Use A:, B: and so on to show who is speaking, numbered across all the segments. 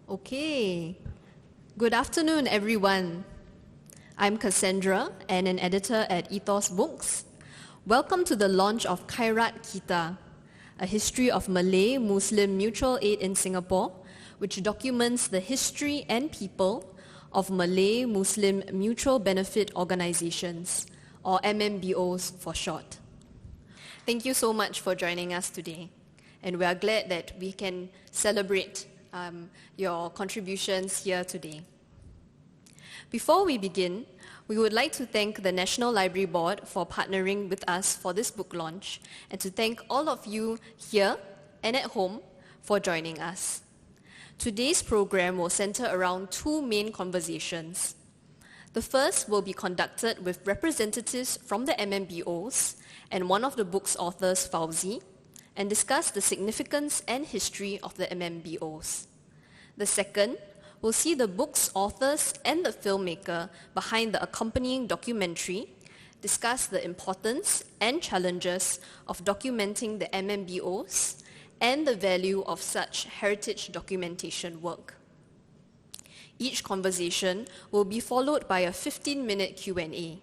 A: Okay. Good afternoon, everyone. I'm Cassandra and an editor at Ethos Books. Welcome to the launch of Khairat Kita, a history of Malay Muslim mutual aid in Singapore, which documents the history and people of Malay Muslim mutual benefit organizations, or MMBOs for short. Thank you so much for joining us today, and we are glad that we can celebrate your contributions here today. Before we begin, we would like to thank the National Library Board for partnering with us for this book launch, and to thank all of you here and at home for joining us. Today's program will center around two main conversations. The first will be conducted with representatives from the MMBOs and one of the book's authors, Fauzy, and discuss the significance and history of the MMBOs. The second will see the book's authors and the filmmaker behind the accompanying documentary discuss the importance and challenges of documenting the MMBOs and the value of such heritage documentation work. Each conversation will be followed by a 15-minute Q&A.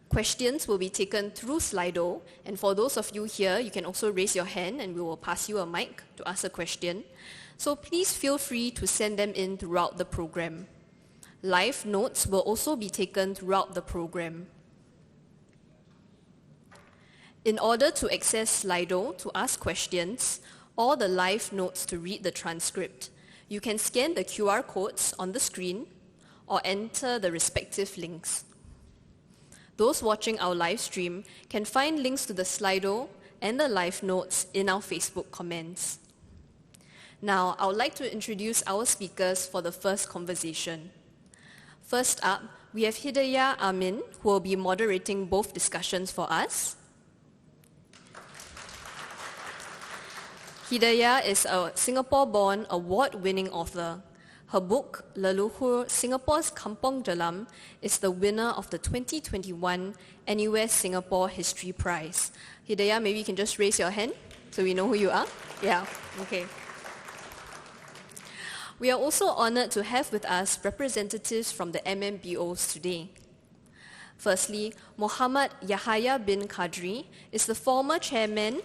A: Questions will be taken through Slido, and for those of you here, you can also raise your hand and we will pass you a mic to ask a question. So please feel free to send them in throughout the program. Live notes will also be taken throughout the program. In order to access Slido to ask questions, or the live notes to read the transcript, you can scan the QR codes on the screen or enter the respective links. Those watching our live stream can find links to the Slido and the live notes in our Facebook comments. Now, I would like to introduce our speakers for the first conversation. First up, we have Hidayah Amin, who will be moderating both discussions for us. Hidayah is a Singapore-born, award-winning author. Her book, Leluhur, Singapore's Kampong Jalam, is the winner of the 2021 NUS Singapore History Prize. Hidayah, maybe you can just raise your hand so we know who you are. Yeah, okay. We are also honored to have with us representatives from the MMBOs today. Firstly, Muhammad Yahaya bin Qadri is the former chairman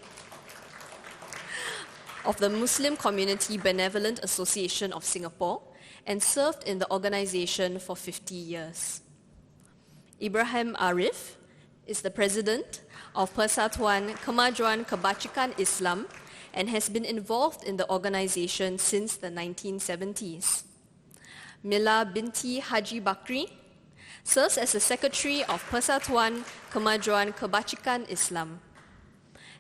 A: of the Muslim Community Benevolent Association of Singapore and served in the organization for 50 years. Ibrahim Arif is the president of Persatuan Kemajuan Kebajikan Islam and has been involved in the organization since the 1970s. Mila binti Haji Bakri serves as the secretary of Persatuan Kemajuan Kebajikan Islam.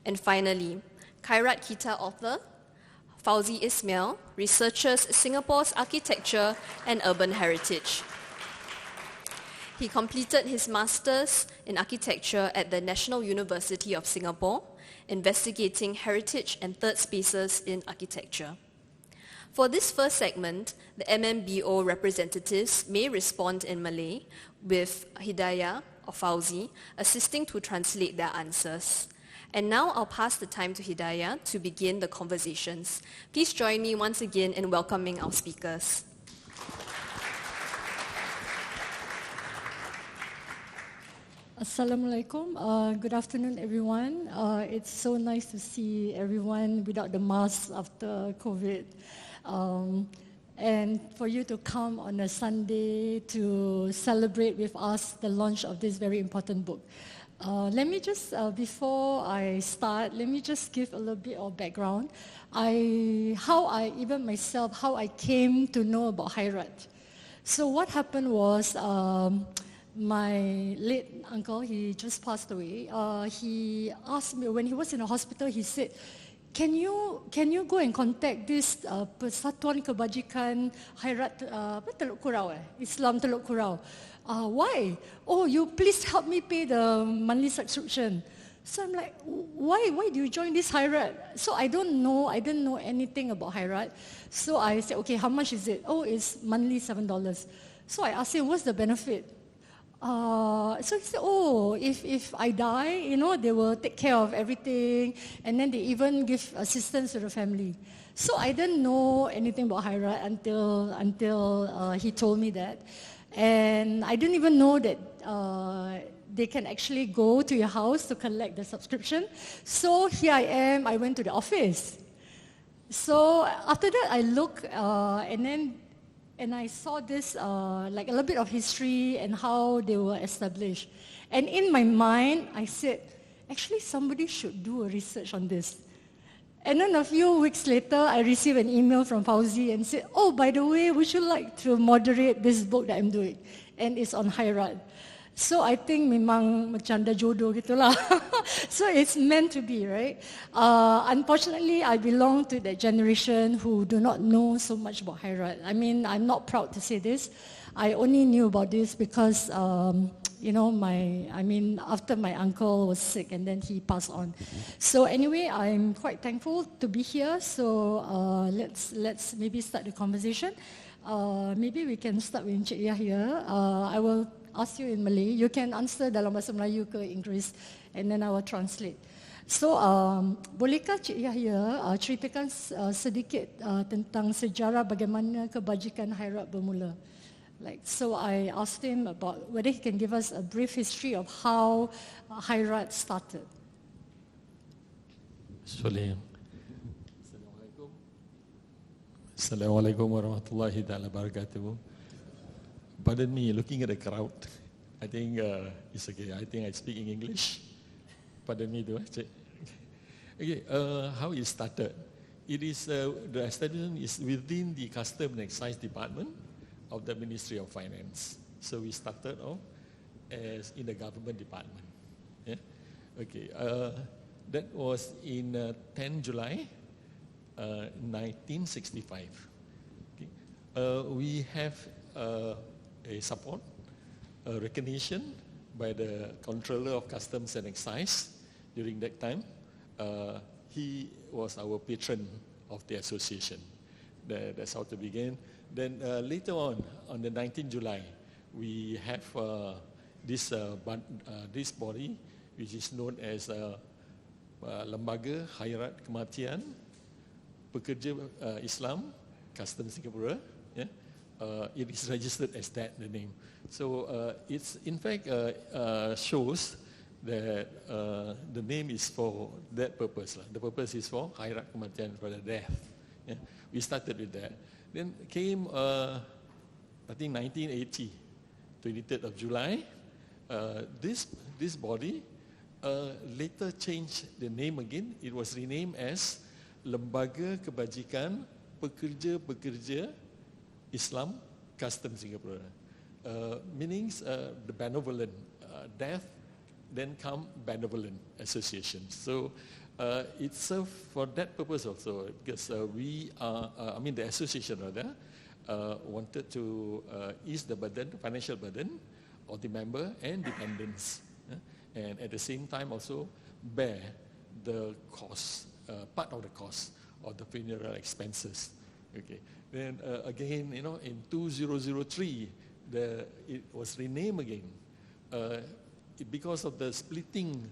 A: And finally, Khairat Kita author Fauzy Ismail researches Singapore's architecture and urban heritage. He completed his master's in architecture at the National University of Singapore, investigating heritage and third spaces in architecture. For this first segment, the MMBO representatives may respond in Malay, with Hidayah or Fauzy assisting to translate their answers. And now I'll pass the time to Hidayah to begin the conversations. Please join me once again in welcoming our speakers.
B: Assalamualaikum. Good afternoon, everyone. It's so nice to see everyone without the masks after COVID. And for you to come on a Sunday to celebrate with us the launch of this very important book. Let me just, before I start, let me just give a little bit of background. How I came to know about Khairat. So what happened was, my late uncle, he just passed away. He asked me, when he was in the hospital, he said, can you go and contact this Persatuan Kebajikan Khairat Teluk Kurau, Islam Teluk Kurau. Why? Oh, you please help me pay the monthly subscription. So I'm like, why do you join this Khairat? So I didn't know anything about Khairat. So I said, okay, how much is it? Oh, it's monthly $7. So I asked him, what's the benefit? So he said, oh, if I die, they will take care of everything, and then they even give assistance to the family. So I didn't know anything about Khairat until he told me that. And I didn't even know that they can actually go to your house to collect the subscription. So here I am, I went to the office. So after that, I looked and I saw this like a little bit of history and how they were established. And in my mind, I said, actually somebody should do a research on this. And then a few weeks later, I received an email from Fauzy and said, oh, by the way, would you like to moderate this book that I'm doing? And it's on Khairat. So I think memang macam dah jodoh gitulah. So it's meant to be, right? Unfortunately, I belong to that generation who do not know so much about Khairat. I mean, I'm not proud to say this. I only knew about this because, after my uncle was sick and then he passed on. So anyway, I'm quite thankful to be here. So let's maybe start the conversation. Maybe we can start with Encik Yahya. I will ask you in Malay. You can answer dalam bahasa Melayu ke Inggeris, and then I will translate. So, bolehkah Cik Yahya ceritakan sedikit tentang sejarah bagaimana kebajikan Khairat bermula? So I asked him about whether he can give us a brief history of how Khairat started.
C: Assalamualaikum warahmatullahi wabarakatuh. Pardon me, looking at the crowd, I think it's okay. I think I speak in English. Pardon me, do I? Okay, how it started? It is the establishment is within the Custom and Excise Department of the Ministry of Finance. So we started off as in the government department. Yeah? Okay, that was in 10 July 1965. Okay. We have a support, a recognition by the Controller of Customs and Excise during that time. He was our patron of the association. That's how to begin. Then later on the 19th July, we have this body, which is known as Lembaga Khairat Kematian, Pekerja Islam, Customs Singapura. Yeah? It is registered as that, the name. So it's in fact shows that the name is for that purpose. The purpose is for Khairat Kematian, for the death. Yeah? We started with that. Then came, I think 1980, 23rd of July. This body later changed the name again. It was renamed as Lembaga Kebajikan Pekerja-Pekerja Islam Customs Singapura. Meaning the benevolent death, then come benevolent associations. So it served for that purpose also, because we are, the association rather, wanted to ease the burden, financial burden of the member and dependents, and at the same time also bear the cost, part of the cost of the funeral expenses. Okay. Then again, in 2003, it was renamed again because of the splitting.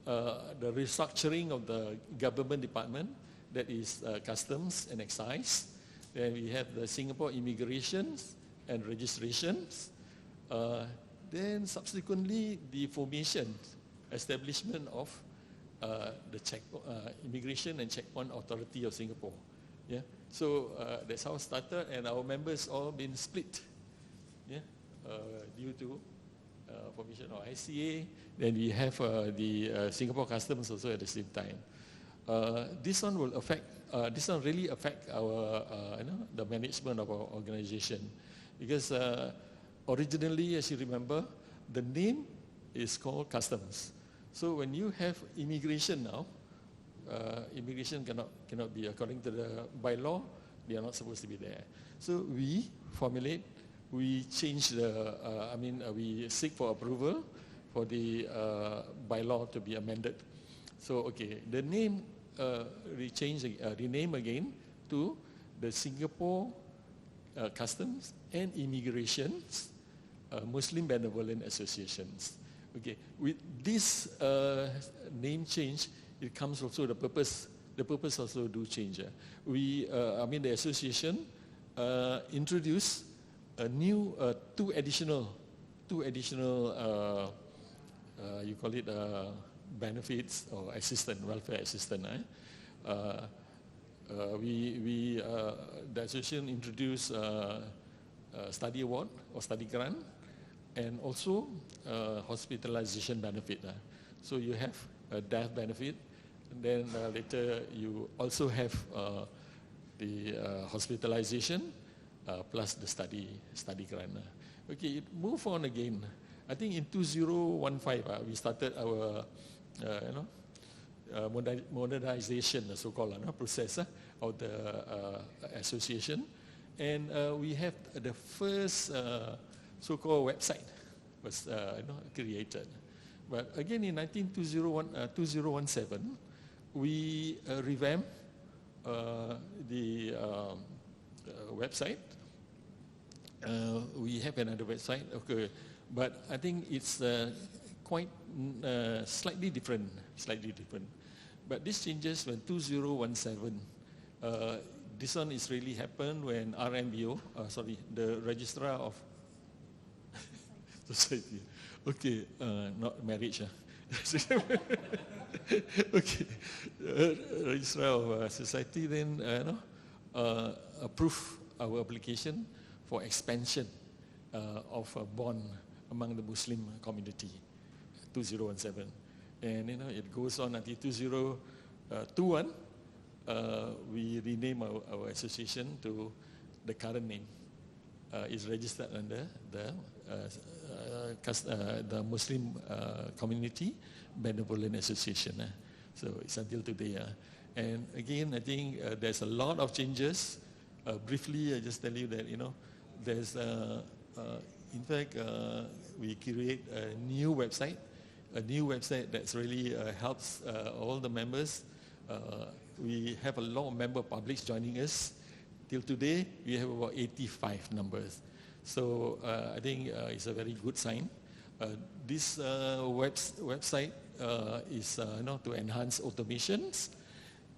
C: The restructuring of the government department, that is Customs and Excise. Then we have the Singapore Immigration and Registrations. Then subsequently the formation, establishment of the Immigration and Checkpoint Authority of Singapore. Yeah. So that's how it started, and our members all been split. Yeah. Due to formation of ICA, then we have the Singapore Customs also at the same time. This one will affect. This one really affect our, the management of our organization, because originally, as you remember, the name is called Customs. So when you have immigration now, immigration cannot be, according to the bylaw, they are not supposed to be there. So we formulate. We change the, we seek for approval for the bylaw to be amended. So, okay, the name rename again to the Singapore Customs and Immigration Muslim Benevolent Associations. Okay, with this name change, it comes also the purpose. The purpose also do change. The association introduced a new two additional you call it benefits or welfare assistant. The association introduced study award or study grant, and also hospitalization benefit. So you have a death benefit, and then later you also have the hospitalization plus the study grant. Okay, it move on again. I think in 2015 we started our modernization, so-called process of the association, and we have the first so-called website was created. But again in 2017, we revamped the website. We have another website, okay, but I think it's quite slightly different. But this changes when 2017. This one is really happened when RMBO, the Registrar of Society. Okay, not marriage. Okay, Registrar of Society then approve our application for expansion of a bond among the Muslim community, 2017. And it goes on until 2021. We rename our association to the current name. Is registered under the Muslim Community Benevolent Association. So it's until today. And again, I think there's a lot of changes. Briefly, I just tell you that there's in fact we create a new website that really helps all the members. We have a lot of member publics joining us. Till today, we have about 85 numbers. So I think it's a very good sign. This website is to enhance automations.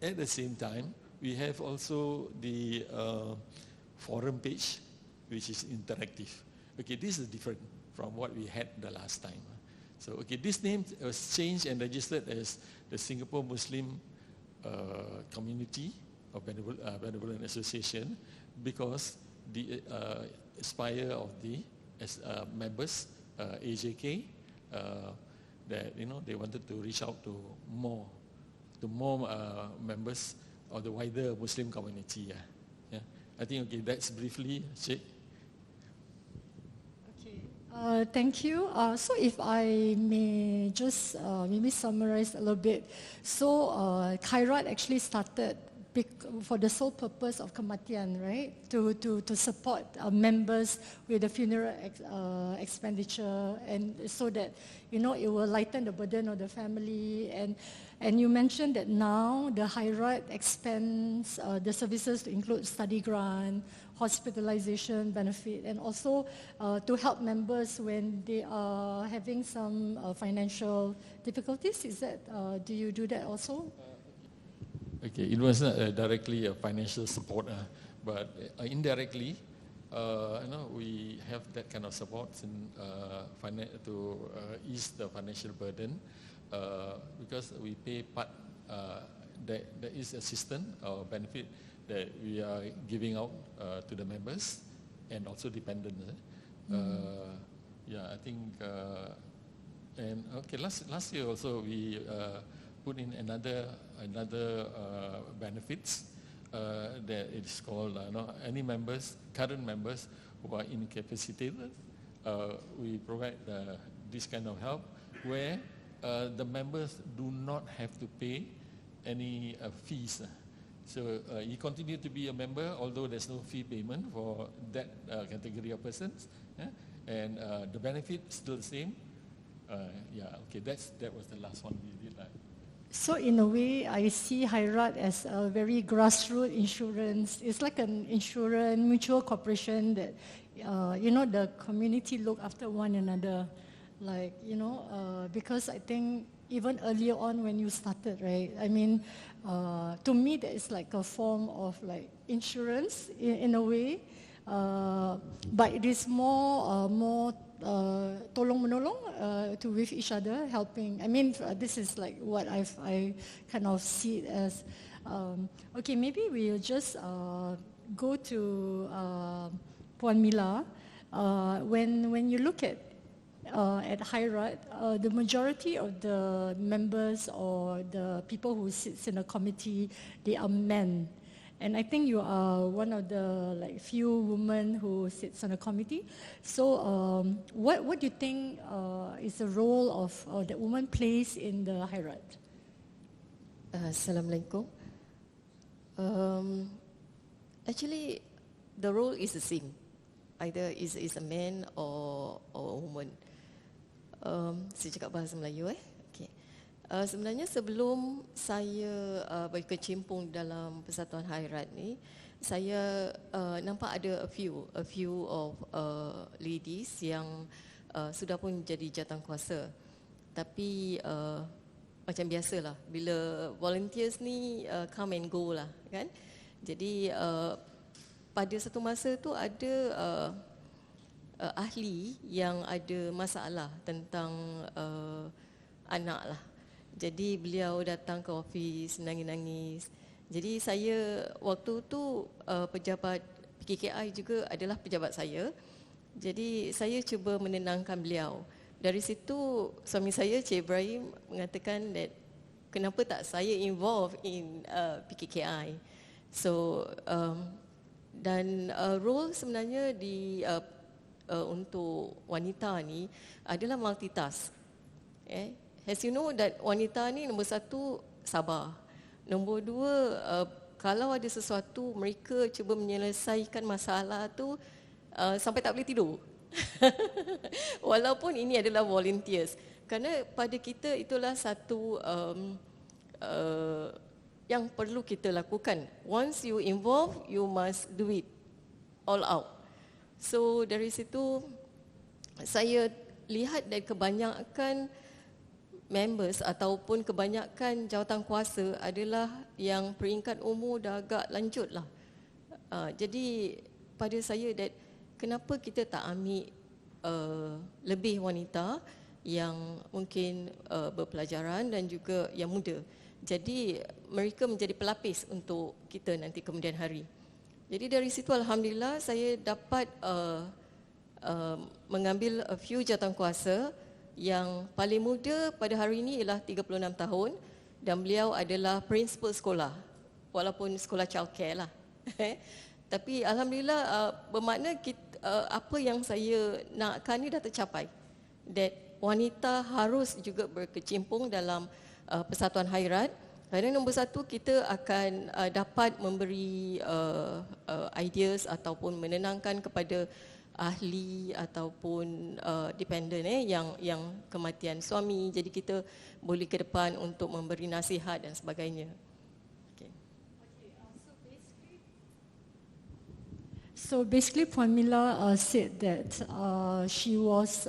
C: At the same time, we have also the forum page, which is interactive. Okay, this is different from what we had the last time. So okay, this name was changed and registered as the Singapore Muslim Community of Benevolent Association, because the aspire of the members, AJK, that they wanted to reach out to more members of the wider Muslim community. Yeah. I think that's briefly, Sheikh.
B: Okay, thank you. So if I may just maybe summarize a little bit. So Khairat actually started for the sole purpose of kematian, right? To support members with the funeral expenditure, and so that it will lighten the burden of the family. And you mentioned that now the Khairat expands the services to include study grant, hospitalization benefit, and also to help members when they are having some financial difficulties. Is that do you do that also?
C: Okay, it was not directly a financial support, but indirectly, we have that kind of support to ease the financial burden, because we pay part. There is assistance or benefit that we are giving out to the members and also dependents. Yeah, I think. And okay, last year also we put in another benefits that it's called any members, current members who are incapacitated. We provide this kind of help where the members do not have to pay any fees. So you continue to be a member, although there's no fee payment for that category of persons, and the benefit is still the same. Yeah, okay, that was the last one we did.
B: So in a way, I see Khairat as a very grassroots insurance. It's like an insurance mutual corporation that the community look after one another, because I think even earlier on when you started, right? I mean, to me that is like a form of like insurance in a way, but it is more tolong menolong to with each other, helping. I mean, this is like what I kind of see it as. Okay, maybe we'll just go to Puan Mila. When you look at Khairat, the majority of the members or the people who sits in a committee, they are men. And I think you are one of the few women who sits on a committee. So what do you think is the role of that woman plays in the Khairat?
D: Assalamualaikum. Actually, the role is the same. Either is a man or a woman. Saya cakap bahasa Melayu. Okay. Sebenarnya sebelum saya berkecimpung dalam Persatuan Khairat ni, saya nampak ada a few of ladies yang sudah pun jadi jawatankuasa. Tapi macam biasalah, bila volunteers ni come and go lah, kan? Jadi pada satu masa tu ada ahli yang ada masalah tentang anak lah. Jadi beliau datang ke office nangis-nangis. Jadi saya waktu tu pejabat PKKI juga adalah pejabat saya. Jadi saya cuba menenangkan beliau. Dari situ suami saya Cik Ibrahim mengatakan that kenapa tak saya involve in PKKI. So dan role sebenarnya di untuk wanita ni adalah multitask. As you know that wanita ni nombor satu sabar. Nombor dua, kalau ada sesuatu mereka cuba menyelesaikan masalah tu sampai tak boleh tidur. Walaupun ini adalah volunteers. Kerana pada kita itulah satu yang perlu kita lakukan. Once you involve, you must do it all out. So dari situ saya lihat dari kebanyakan members ataupun kebanyakan jawatankuasa adalah yang peringkat umur dah agak lanjut lah. Jadi pada saya that kenapa kita tak ambil lebih wanita yang mungkin berpelajaran dan juga yang muda. Jadi mereka menjadi pelapis untuk kita nanti kemudian hari. Jadi dari situ alhamdulillah saya dapat mengambil a few jawatankuasa. Yang paling muda pada hari ini ialah 36 tahun dan beliau adalah principal sekolah, walaupun sekolah childcare lah. Tapi alhamdulillah bermakna apa yang saya nakkan ni dah tercapai. That wanita harus juga berkecimpung dalam Persatuan Khairat. Kerana nombor satu, kita akan dapat memberi ideas ataupun menenangkan kepada ahli ataupun dependent yang kematian suami. Jadi kita boleh ke depan untuk memberi nasihat dan sebagainya. Okay.
B: So basically Puan Mila said that she was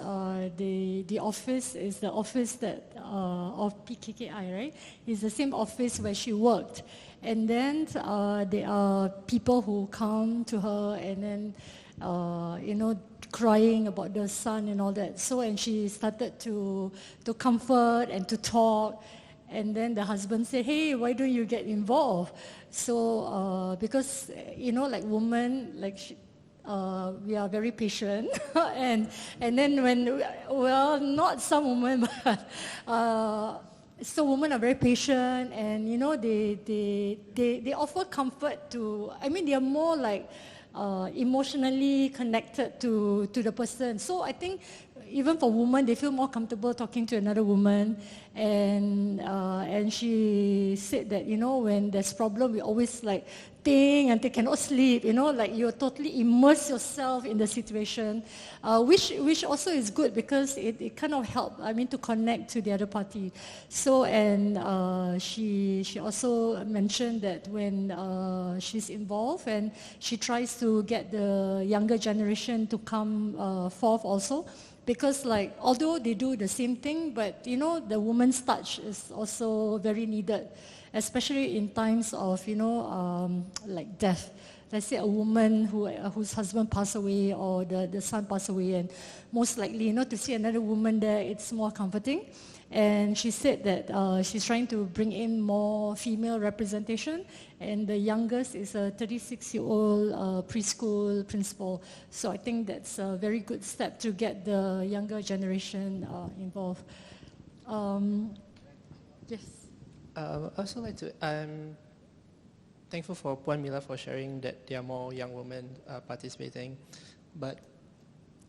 B: the office is the office that of PKKI, right? It's the same office where she worked, and then there are people who come to her and then crying about the son and all that. So and she started to comfort and to talk. And then the husband said, "Hey, why don't you get involved?" So because like women, we are very patient, and then when not some women, but so women are very patient, and they offer comfort to. I mean, they are more like emotionally connected to the person. So I think even for women, they feel more comfortable talking to another woman. And she said that when there's problem, we always think and they cannot sleep, like you totally immerse yourself in the situation, which also is good because it kind of helps, to connect to the other party. So, and she also mentioned that when she's involved and she tries to get the younger generation to come forth also, because like although they do the same thing, but the woman's touch is also very needed, especially in times of like death. Let's say a woman whose husband passed away or the son passed away, and most likely to see another woman there, it's more comforting. And she said that she's trying to bring in more female representation, and the youngest is a 36-year-old preschool principal. So I think that's a very good step to get the younger generation involved. Yes.
E: I'd also like to, I'm thankful for Puan Mila for sharing that there are more young women participating, but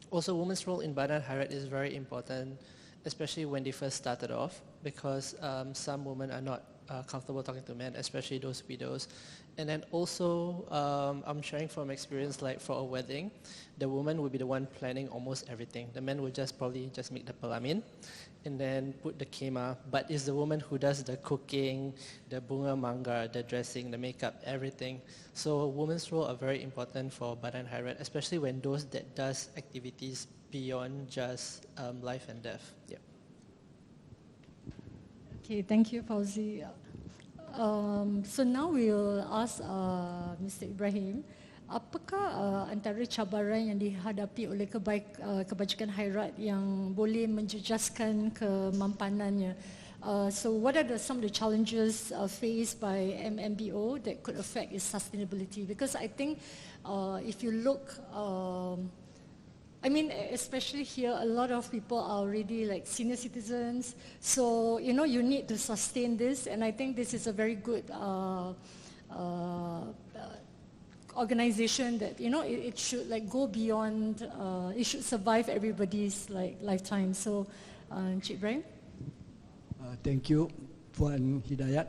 E: also women's role in Badan Khairat is very important, especially when they first started off, because some women are not comfortable talking to men, especially those widows. And then also, I'm sharing from experience, like for a wedding, the woman will be the one planning almost everything. The men will probably just make the pelamin and then put the kema, but it's the woman who does the cooking, the bunga mangga, the dressing, the makeup, everything. So women's role are very important for Badan Khairat, especially when those that does activities beyond just life and death. Yeah.
B: Okay, thank you, Fauzy. So now we'll ask Mr. Ibrahim, apakah antara cabaran yang dihadapi oleh kebajikan khairat yang boleh menjejaskan kemampanannya? So what are some of the challenges faced by MMBO that could affect its sustainability? Because I think if you look, especially here, a lot of people are already like senior citizens. So, you need to sustain this. And I think this is a very good organization that, it should like go beyond, it should survive everybody's like lifetime. So, Encik Ibrahim?
F: Thank you, Puan Hidayat.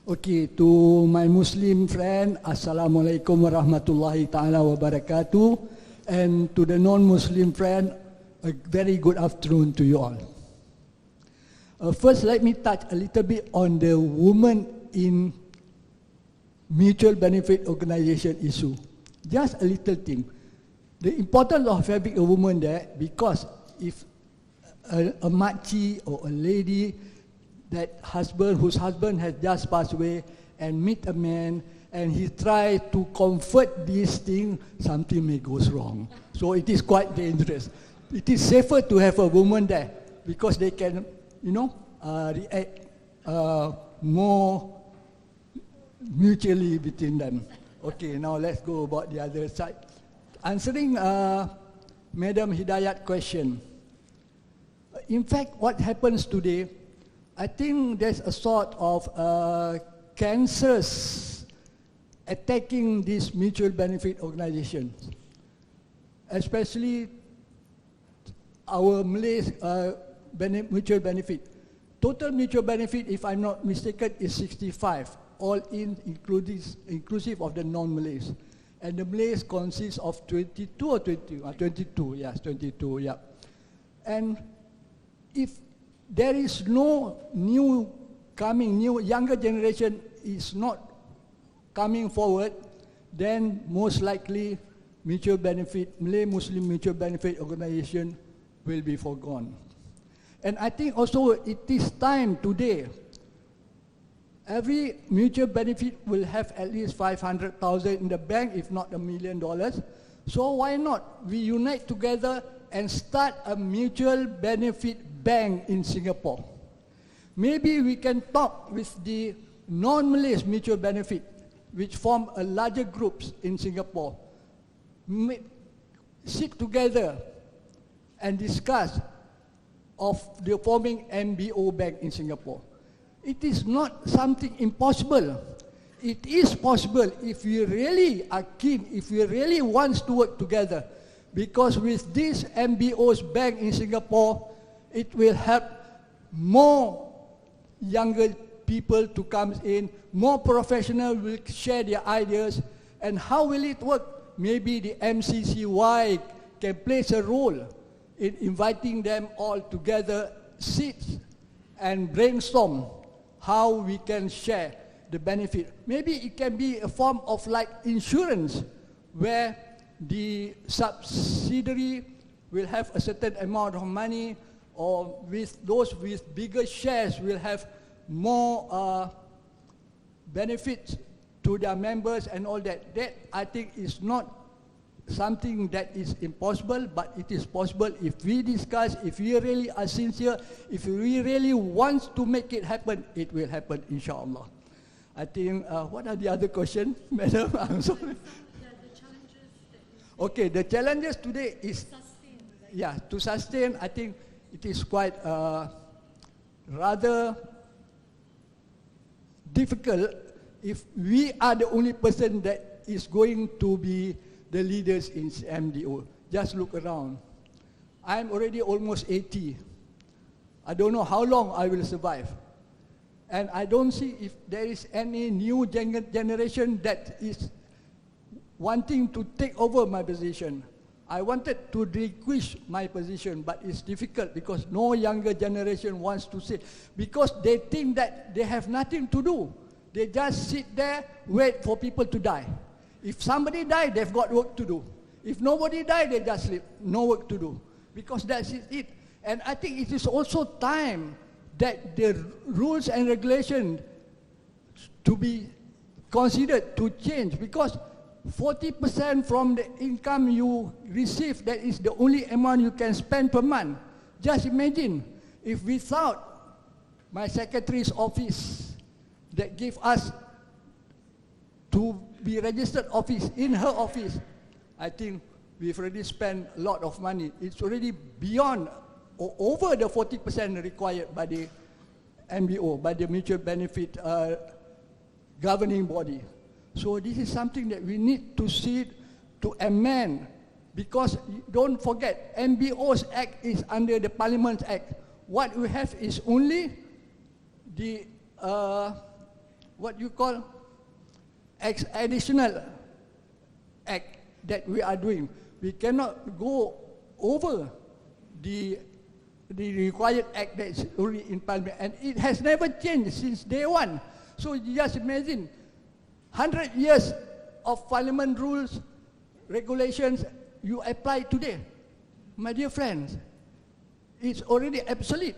F: Okay, to my Muslim friend, Assalamualaikum warahmatullahi ta'ala wabarakatuh. And to the non-Muslim friend, a very good afternoon to you all. First, let me touch a little bit on the women in mutual benefit organization issue. Just a little thing. The importance of having a woman there, because if a makcik or a lady whose husband has just passed away and meet a man, and he try to comfort this thing, something may go wrong. So it is quite dangerous. It is safer to have a woman there because they can, react more mutually between them. Okay, now let's go about the other side. Answering Madam Hidayat question. In fact, what happens today, I think there's a sort of cancers attacking these mutual benefit organizations, especially our Malay mutual benefit. Total mutual benefit, if I'm not mistaken, is 65, all inclusive of the non-Malays. And the Malays consist of 22 or 20? 22, yes, 22, yeah. And if there is no younger generation is not coming forward, then most likely Malay Muslim mutual benefit organization will be forgone. And I think also it is time today, every mutual benefit will have at least 500,000 in the bank, if not $1 million. So why not we unite together and start a mutual benefit bank in Singapore? Maybe we can talk with the non-Malays mutual benefit, which form a larger groups in Singapore, sit together and discuss of the forming MBO bank in Singapore. It is not something impossible. It is possible if we really are keen, if we really want to work together. Because with this MBOs bank in Singapore, it will help more younger people to come in, more professionals will share their ideas, and how will it work? Maybe the MCCY can play a role in inviting them all together, sit and brainstorm how we can share the benefit. Maybe it can be a form of like insurance, where the subsidiary will have a certain amount of money, or with those with bigger shares will have more benefits to their members and all that. That I think is not something that is impossible, but it is possible if we discuss, if we really are sincere, if we really want to make it happen, it will happen, inshallah. I think, what are the other questions, madam? I'm sorry. Okay, the challenges today is, to sustain, I think it is quite rather difficult if we are the only person that is going to be the leaders in MDO. Just look around. I'm already almost 80. I don't know how long I will survive. And I don't see if there is any new generation that is wanting to take over my position. I wanted to relinquish my position, but it's difficult because no younger generation wants to say, because they think that they have nothing to do. They just sit there, wait for people to die. If somebody died, they've got work to do. If nobody died, they just sleep, no work to do. Because that's it. And I think it is also time that the rules and regulations to be considered to change, because 40% from the income you receive, that is the only amount you can spend per month. Just imagine, if without my secretary's office that give us to be registered office in her office, I think we've already spent a lot of money. It's already beyond or over the 40% required by the MBO, by the mutual benefit governing body. So this is something that we need to see to amend, because don't forget, MBOs Act is under the Parliament Act. What we have is only the, what you call, additional act that we are doing. We cannot go over the required act that is already in Parliament, and it has never changed since day one. So you just imagine, 100 years of Parliament rules, regulations, you apply today. My dear friends, it's already obsolete.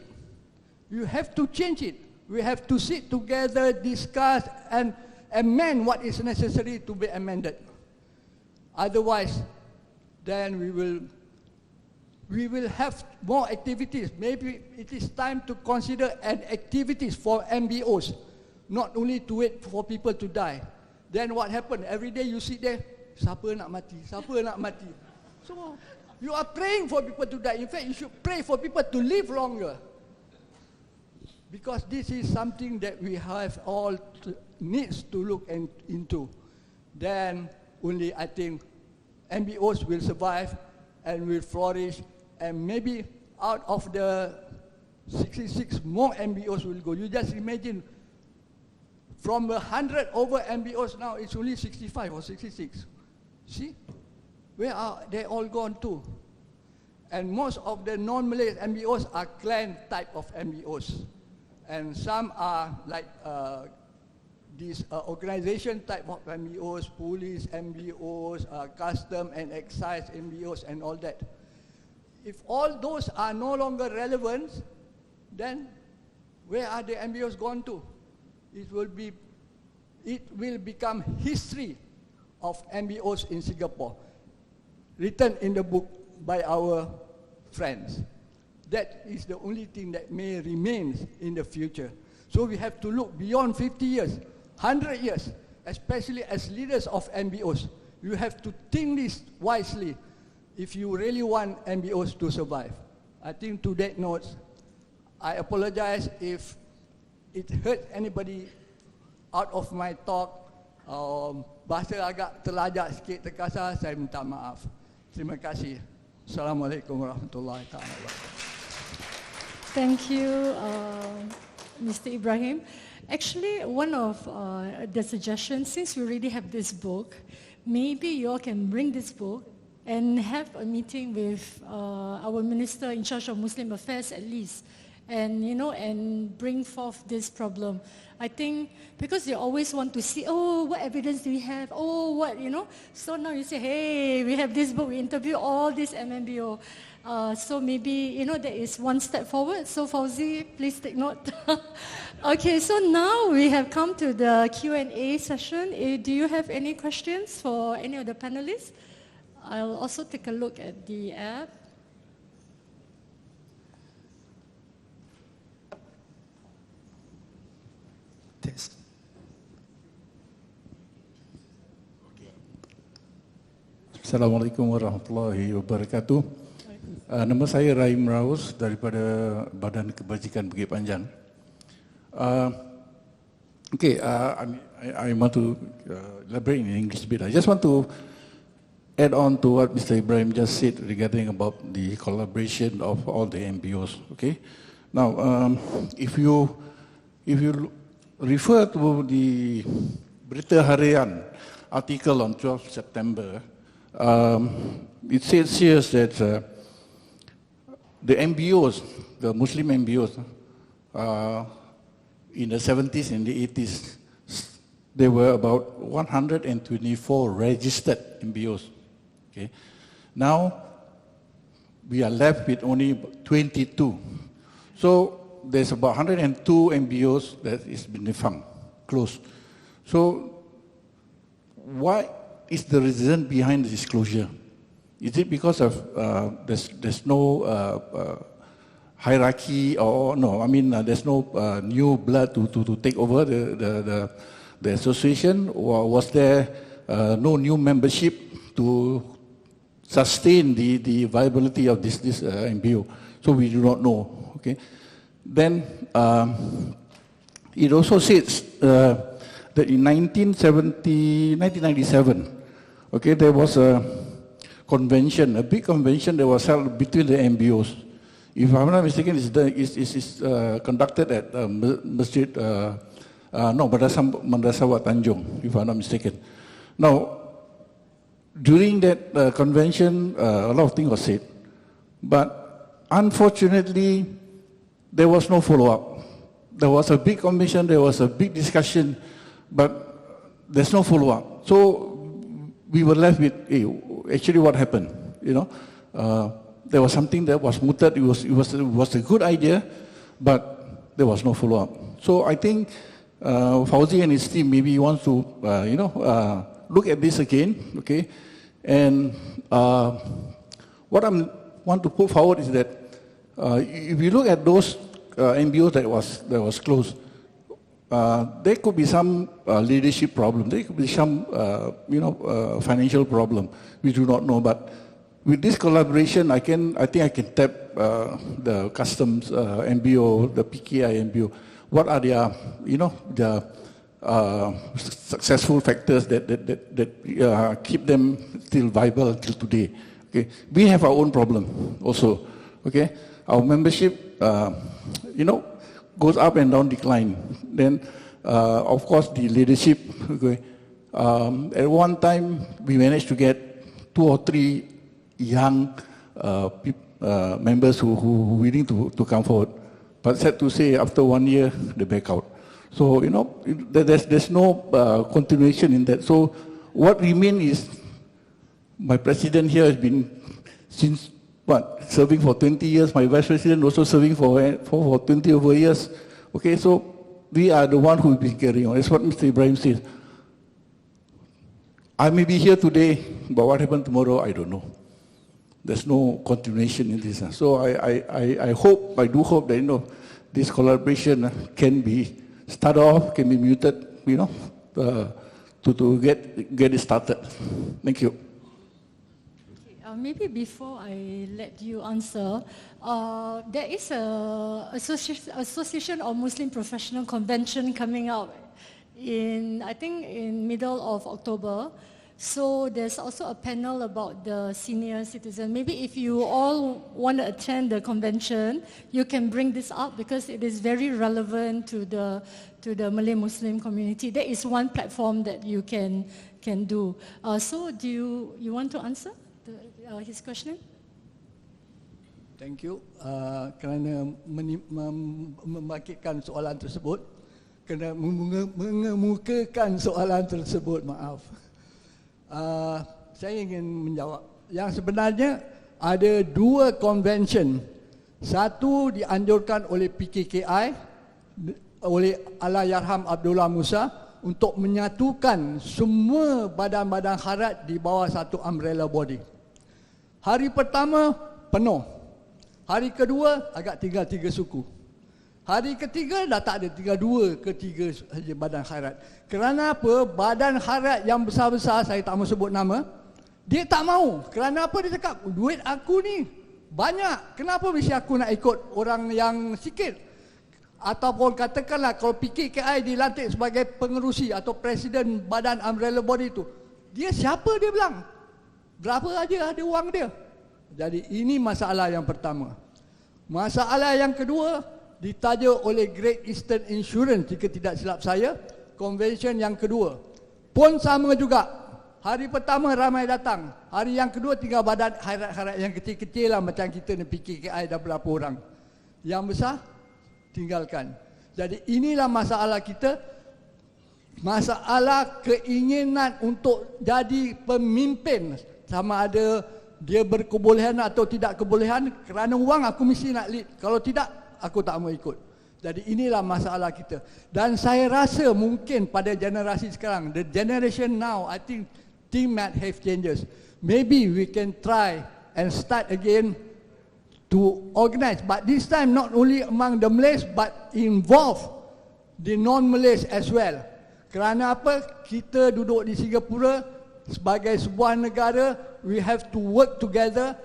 F: You have to change it. We have to sit together, discuss, and amend what is necessary to be amended. Otherwise, then we will have more activities. Maybe it is time to consider activities for MBOs, not only to wait for people to die. Then what happened? Every day you sit there, siapa nak mati, siapa nak mati. So you are praying for people to die. In fact, you should pray for people to live longer. Because this is something that we have all needs to look into. Then only I think MBOs will survive and will flourish, and maybe out of the 66 more MBOs will go. You just imagine, from 100 over MBOs now, it's only 65 or 66. See? Where are they all gone to? And most of the non-Malay MBOs are clan type of MBOs. And some are like these organization type of MBOs, police MBOs, custom and excise MBOs and all that. If all those are no longer relevant, then where are the MBOs gone to? It will become history of MBOs in Singapore, written in the book by our friends. That is the only thing that may remain in the future. So we have to look beyond 50 years, 100 years, especially as leaders of MBOs. You have to think this wisely if you really want MBOs to survive. I think to that note, I apologize if it hurt anybody out of my talk. Bahasa agak terlajak sikit, terkasar, saya minta maaf. Terima kasih. Assalamualaikum warahmatullahi wabarakatuh.
B: Thank you, Mr. Ibrahim. Actually, one of the suggestions, since we already have this book, maybe you all can bring this book and have a meeting with our minister in charge of Muslim affairs at least, and and bring forth this problem. I think because you always want to see, oh, what evidence do we have? Oh, what, So now you say, hey, we have this book, we interview all this MMBO. So maybe, that is one step forward. So Fauzy, please take note. Okay, so now we have come to the Q&A session. Do you have any questions for any of the panelists? I'll also take a look at the app.
G: Test. Assalamualaikum warahmatullahi wabarakatuh. Nama saya Rahim Raus daripada Badan Kebajikan Bukit Panjang. I want to elaborate in English a bit. I just want to add on to what Mr. Ibrahim just said regarding about the collaboration of all the MBOs. Okay. Now, if you refer to the Berita Harian article on 12 September, it says here that the MBOs, the Muslim MBOs, in the 70s and the 80s, there were about 124 registered MBOs. Okay. Now, we are left with only 22. So, there's about 102 MBOs that is been defunct, closed. So, what is the reason behind this closure? Is it because of there's no hierarchy or no? I mean, there's no new blood to take over the association, or was there no new membership to sustain the viability of this MBO? So we do not know. Okay. Then it also says that in 1997, okay, there was a convention, a big convention that was held between the MBOs. If I'm not mistaken, it's conducted at Masjid, Madrasah Wat Tanjung, if I'm not mistaken. Now, during that convention, a lot of things were said, but unfortunately, there was no follow-up. There was a big commission, there was a big discussion, but there's no follow-up. So we were left with, hey, actually what happened? There was something that was mooted. It was a good idea, but there was no follow-up. So I think Fauzy and his team maybe wants to, look at this again, okay? And what I want to put forward is that if you look at those MBOs that was closed, there could be some leadership problem. There could be some, financial problem. We do not know. But with this collaboration, I think I can tap the customs MBO, the PKI MBO. What are their, the successful factors that keep them still viable until today? Okay, we have our own problem also. Okay, our membership, goes up and down, decline. Then, of course, the leadership. Okay, at one time, we managed to get 2 or 3 young members who were willing to come forward. But sad to say, after 1 year, they back out. So, there's no continuation in that. So, what remains is, my president here has been since serving for 20 years. My vice president also serving for 20 over years. Okay, so we are the one who will be carrying on. That's what Mr. Ibrahim says. I may be here today, but what happened tomorrow, I don't know. There's no continuation in this. So I do hope that this collaboration can be started off, can be muted, to get it started. Thank you.
B: Maybe before I let you answer, there is a Association of Muslim Professional Convention coming out in middle of October. So there's also a panel about the senior citizen. Maybe if you all want to attend the convention, you can bring this up because it is very relevant to the Malay Muslim community. There is one platform that you can do. So do you want to answer his question?
F: Thank you kerana membangkitkan soalan tersebut, kerana mengemukakan soalan tersebut, maaf. Saya ingin menjawab. Yang sebenarnya ada dua convention. Satu dianjurkan oleh PKKI, oleh Allahyarham Abdullah Musa, untuk menyatukan semua badan-badan khairat di bawah satu umbrella body. Hari pertama penuh. Hari kedua agak tinggal 3 suku. Hari ketiga dah tak ada, tinggal 2 ke 3 saja badan khairat. Kerana apa? Badan khairat yang besar-besar, saya tak mahu sebut nama, dia tak mahu. Kerana apa? Dia cakap, duit aku ni banyak, kenapa mesti aku nak ikut orang yang sikit? Ataupun katakanlah kalau PKKI dilantik sebagai pengerusi atau presiden badan umbrella body itu, dia siapa dia bilang? Berapa aja ada wang dia? Jadi ini masalah yang pertama. Masalah yang kedua ditaja oleh Great Eastern Insurance, jika tidak silap saya, convention yang kedua pun sama juga. Hari pertama ramai datang, hari yang kedua tinggal badan khairat-khairat yang kecil-kecil lah, macam kita ni PKKI dah berapa orang. Yang besar tinggalkan. Jadi inilah masalah kita, masalah keinginan untuk jadi pemimpin, sama ada dia berkebolehan atau tidak kebolehan. Kerana wang aku mesti nak lead, kalau tidak aku tak mau ikut. Jadi inilah masalah kita. Dan saya rasa mungkin pada generasi sekarang, the generation now, I think things might have changes. Maybe we can try and start again to organize, but this time not only among the Malays but involve the non-Malays as well. Kerana apa? Kita duduk di Singapura sebagai sebuah negara, we have to work together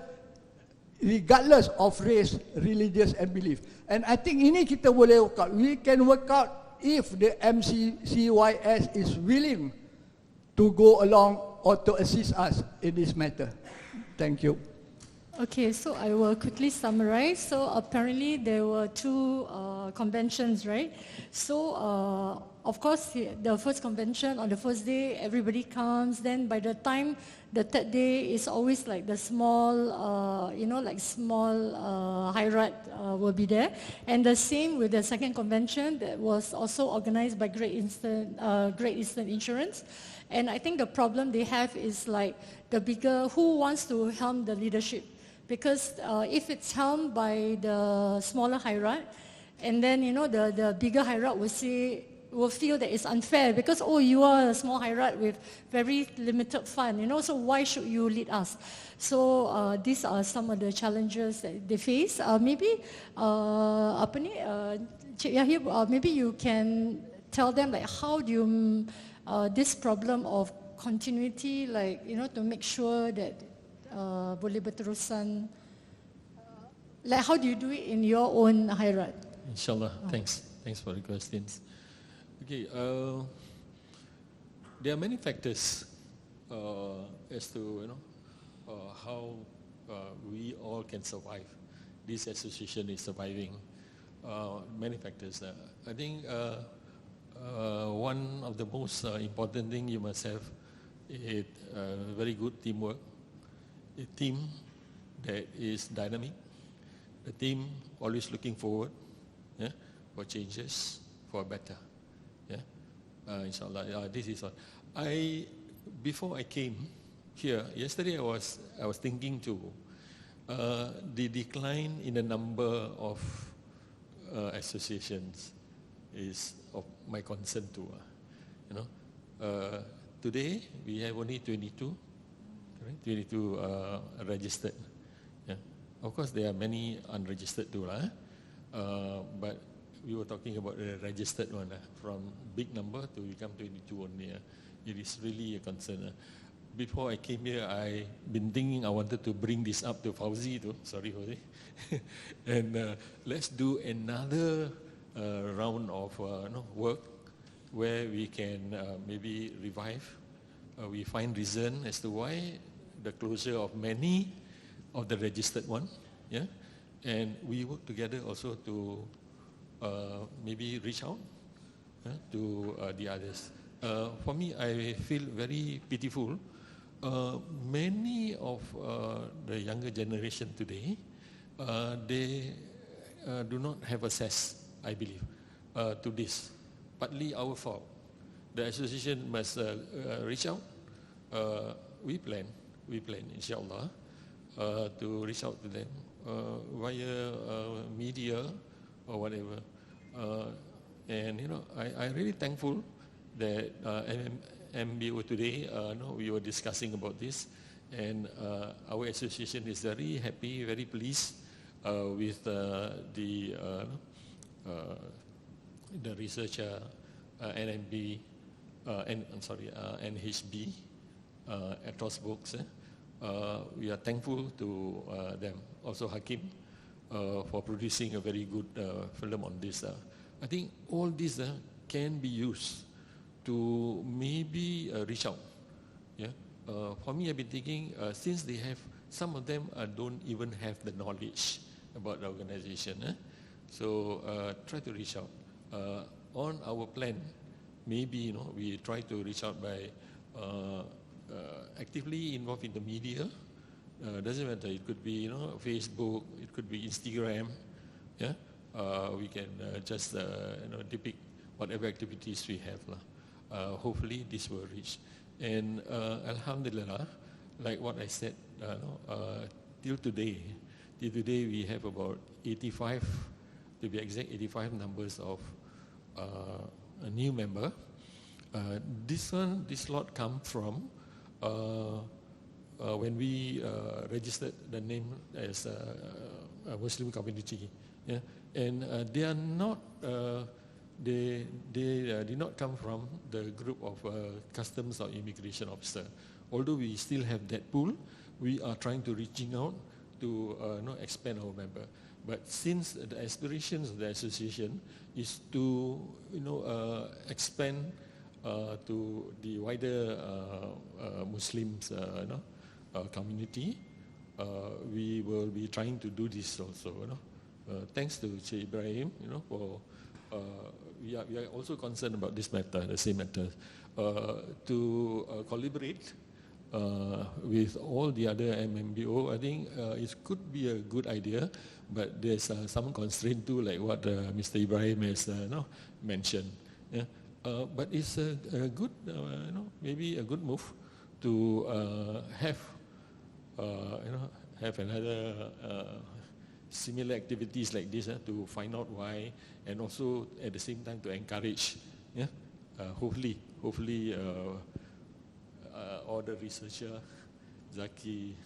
F: regardless of race, religious and belief. And I think ini kita boleh work out. We can work out if the MCCYS is willing to go along or to assist us in this matter. Thank you.
B: Okay, so I will quickly summarize. So apparently there were 2 conventions, right? So of course the first convention, on the first day everybody comes. Then by the time the third day is always like the small, small khairat will be there. And the same with the second convention that was also organized by Great Eastern Insurance. And I think the problem they have is like the bigger, who wants to helm the leadership? Because if it's helmed by the smaller khairat, and then the bigger khairat will feel that it's unfair because, oh, you are a small khairat with very limited fund, so why should you lead us? So these are some of the challenges that they face. Maybe Cik Yahya, maybe you can tell them like how do you this problem of continuity, like to make sure that boleh berterusan, like how do you do it in your own khairat?
C: Inshallah. Thanks for the questions. Okay, there are many factors as to how we all can survive. This association is surviving. Many factors. I think one of the most important thing you must have is very good teamwork. A team that is dynamic, a team always looking forward, for changes, for better. Inshallah, this is all. Before I came here yesterday, I was thinking too, the decline in the number of associations is of my concern too. Today we have only 22 registered. Of course, there are many unregistered too, but we were talking about the registered one, from big number to become 22 only. It is really a concern. Before I came here, I've been thinking I wanted to bring this up to Fauzy too. Sorry, Fauzy. And let's do another round of work where we can maybe revive we find reason as to why the closure of many of the registered one, yeah, and we work together also to maybe reach out to the others. For me, I feel very pitiful. Many of the younger generation today, they do not have access, I believe, to this. Partly our fault. The association must reach out. We plan, inshallah, to reach out to them via media or whatever. And I'm really thankful that MMBO today, we were discussing about this, and our association is very happy, very pleased with the researcher NHB, Ethos Books. We are thankful to them. Also Hakim for producing a very good film on this. I think all this can be used to maybe reach out. Yeah. For me, I've been thinking, since they have, some of them don't even have the knowledge about the organization. So try to reach out. On our plan, maybe we try to reach out by actively involved in the media. Doesn't matter. It could be Facebook. It could be Instagram. Yeah, we can just depict whatever activities we have. Hopefully this will reach. And Alhamdulillah, like what I said, till today we have about 85, to be exact, 85 numbers of a new member. This lot come from when we registered the name as a Muslim community. Yeah? And they are not, they did not come from the group of customs or immigration officer. Although we still have that pool, we are trying to reaching out to expand our member. But since the aspirations of the association is to expand to the wider Muslims community, we will be trying to do this also. Thanks to Che Ibrahim, for we are also concerned about this matter, the same matter, to collaborate with all the other MMBO. I think it could be a good idea, but there's some constraint too, like what Mr. Ibrahim has mentioned. Yeah? But it's a good, maybe a good move to have another similar activities like this to find out why, and also at the same time to encourage. Yeah, hopefully, all the researcher, Zaki,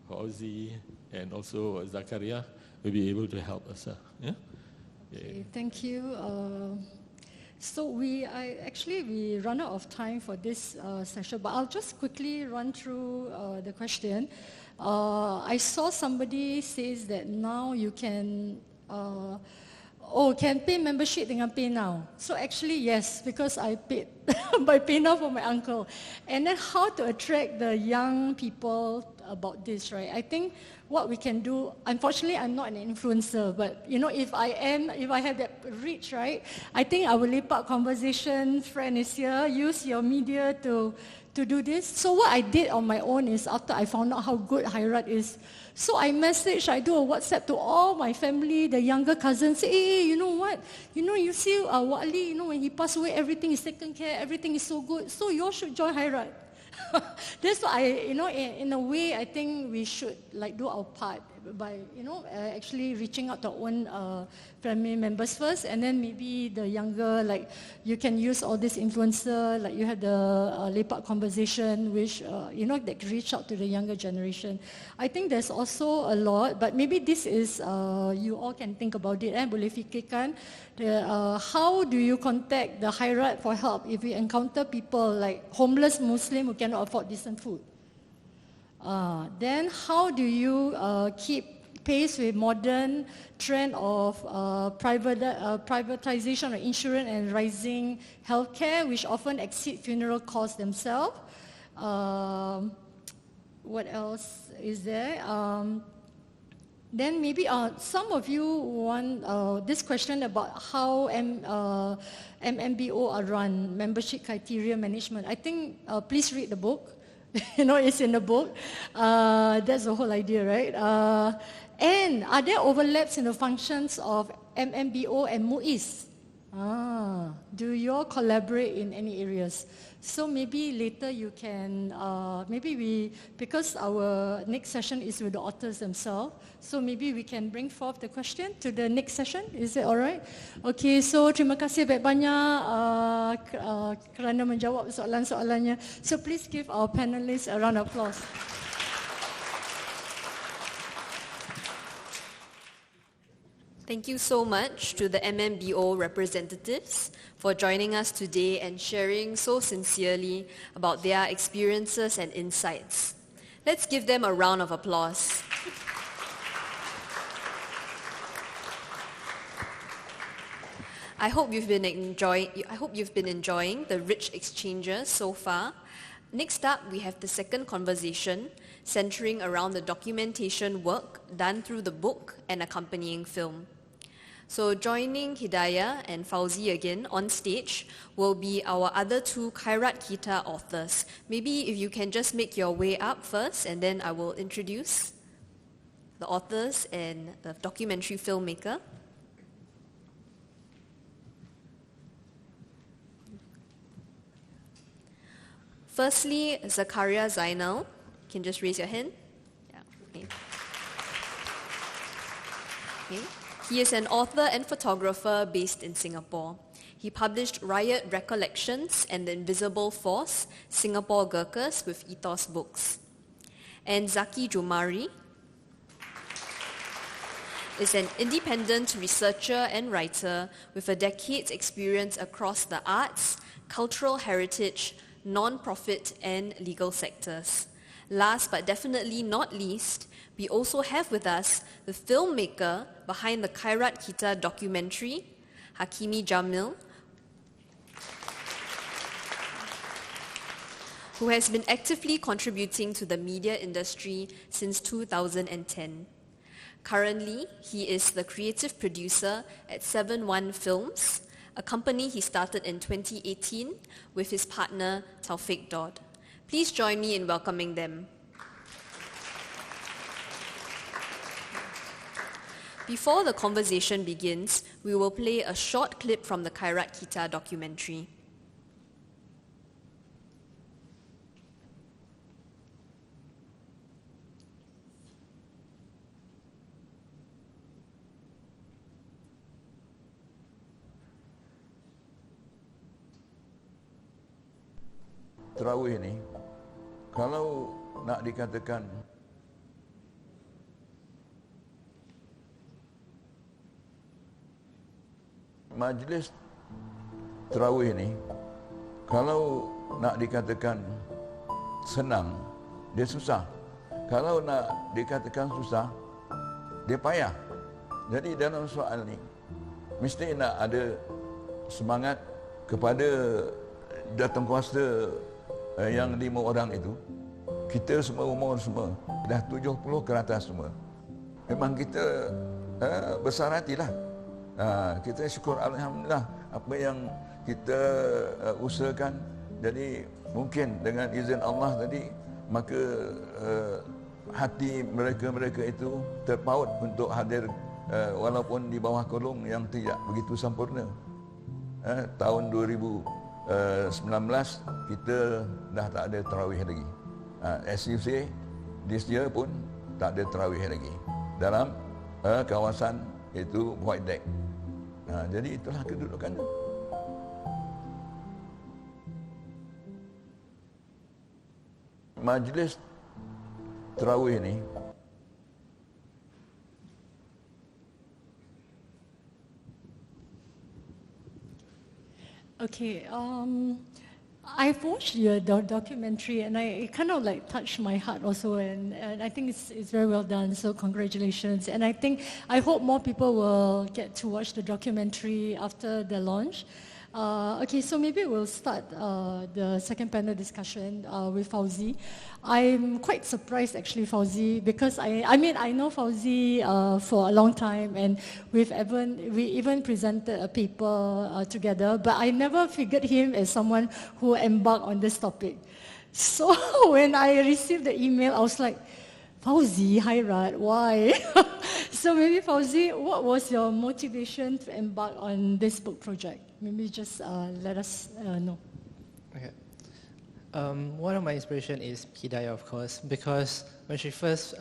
C: Fauzy, and also Zakaria will be able to help us. Yeah.
B: Okay, thank you. So we run out of time for this session, but I'll just quickly run through the question. I saw somebody says that now you can can pay membership dengan PayNow. So actually yes, because I paid by PayNow for my uncle. And then how to attract the young people about this, right? I think what we can do, unfortunately I'm not an influencer, but if I have that reach, right, I think our lepak conversation friend is here, use your media to do this. So what I did on my own is, after I found out how good Khairat is, so I do a WhatsApp to all my family, the younger cousins, say, hey, you know what? You see Wali, when he passed away, everything is taken care, everything is so good. So you all should join Khairat. That's why in a way, I think we should do our part by, actually reaching out to our own family members first, and then maybe the younger, you can use all this influencer, you have the lepak conversation, which, that reach out to the younger generation. I think there's also a lot, but maybe this is, you all can think about it, boleh fikirkan. How do you contact the Khairat for help if you encounter people like homeless Muslim who cannot afford decent food? Then how do you keep pace with modern trend of privatization of insurance and rising healthcare, which often exceed funeral costs themselves? What else is there? Then maybe some of you want this question about how MMBO are run, membership criteria management. I think please read the book. It's in the book. That's the whole idea, right? And are there overlaps in the functions of MMBO and MUIS? Do you all collaborate in any areas? So maybe later you can, because our next session is with the authors themselves, so maybe we can bring forth the question to the next session. Is it alright? Okay, so terima kasih banyak kerana menjawab soalan-soalannya. So please give our panelists a round of applause.
A: Thank you so much to the MMBO representatives for joining us today and sharing so sincerely about their experiences and insights. Let's give them a round of applause. I hope you've been enjoying the rich exchanges so far. Next up, we have the second conversation centering around the documentation work done through the book and accompanying film. So joining Hidayah and Fauzy again on stage will be our other two Khairat Kita authors. Maybe if you can just make your way up first, and then I will introduce the authors and the documentary filmmaker. Firstly, Zakaria Zainal. You can just raise your hand. Yeah. Okay. Okay. He is an author and photographer based in Singapore. He published Riot Recollections and The Invisible Force, Singapore Gurkhas with Ethos Books. And Zaki Jumahri is an independent researcher and writer with a decade's experience across the arts, cultural heritage, non-profit and legal sectors. Last but definitely not least, we also have with us the filmmaker behind the Khairat Kita documentary, Hakimi Jamil, who has been actively contributing to the media industry since 2010. Currently, he is the creative producer at 7-1 Films, a company he started in 2018 with his partner Taufik Dodd. Please join me in welcoming them. Before the conversation begins, we will play a short clip from the Khairat Kita documentary.
H: Tarawih ni, kalau nak dikatakan majlis tarawih ni, kalau nak dikatakan senang, dia susah. Kalau nak dikatakan susah, dia payah. Jadi dalam soal ni, mesti nak ada semangat kepada datang kuasa yang 5 orang itu. Kita semua umur semua dah 70 ke atas semua. Memang kita besar hatilah. Kita syukur alhamdulillah apa yang kita usahakan. Jadi mungkin dengan izin Allah tadi, maka hati mereka-mereka itu terpaut untuk hadir walaupun di bawah kolong yang tidak begitu sempurna. Tahun 2019 kita dah tak ada tarawih lagi. As you say, this year pun tak ada tarawih lagi dalam kawasan itu Void Deck. Jadi itulah kedudukannya. Majlis tarawih ni
B: Okay, I've watched your documentary and it kind of like touched my heart also, and I think it's very well done, so congratulations. And I hope more people will get to watch the documentary after the launch. Okay, so maybe we'll start the second panel discussion with Fauzy. I'm quite surprised actually, Fauzy, because I mean I know Fauzy for a long time, and we even presented a paper together, but I never figured him as someone who embarked on this topic. So when I received the email, I was like, Fauzy, Khairat, why? So maybe Fauzy, what was your motivation to embark on this book project? Maybe just let us know.
E: Okay. One of my inspiration is Hidayah, of course, because when she first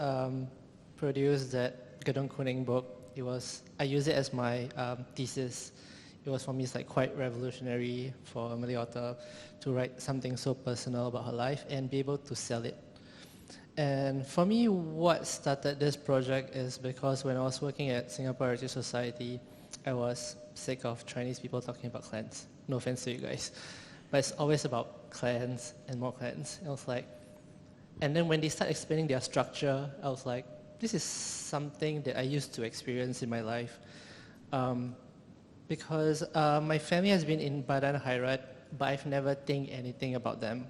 E: produced that Gedong Kuning book, I used it as my thesis. It was for me, it's like quite revolutionary for a Malay author to write something so personal about her life and be able to sell it. And for me, what started this project is because when I was working at Singapore Heritage Society, I was sick of Chinese people talking about clans. No offense to you guys. But it's always about clans and more clans. I was like, and then when they start explaining their structure, I was like, this is something that I used to experience in my life. Because my family has been in Badan Khairat, but I've never think anything about them.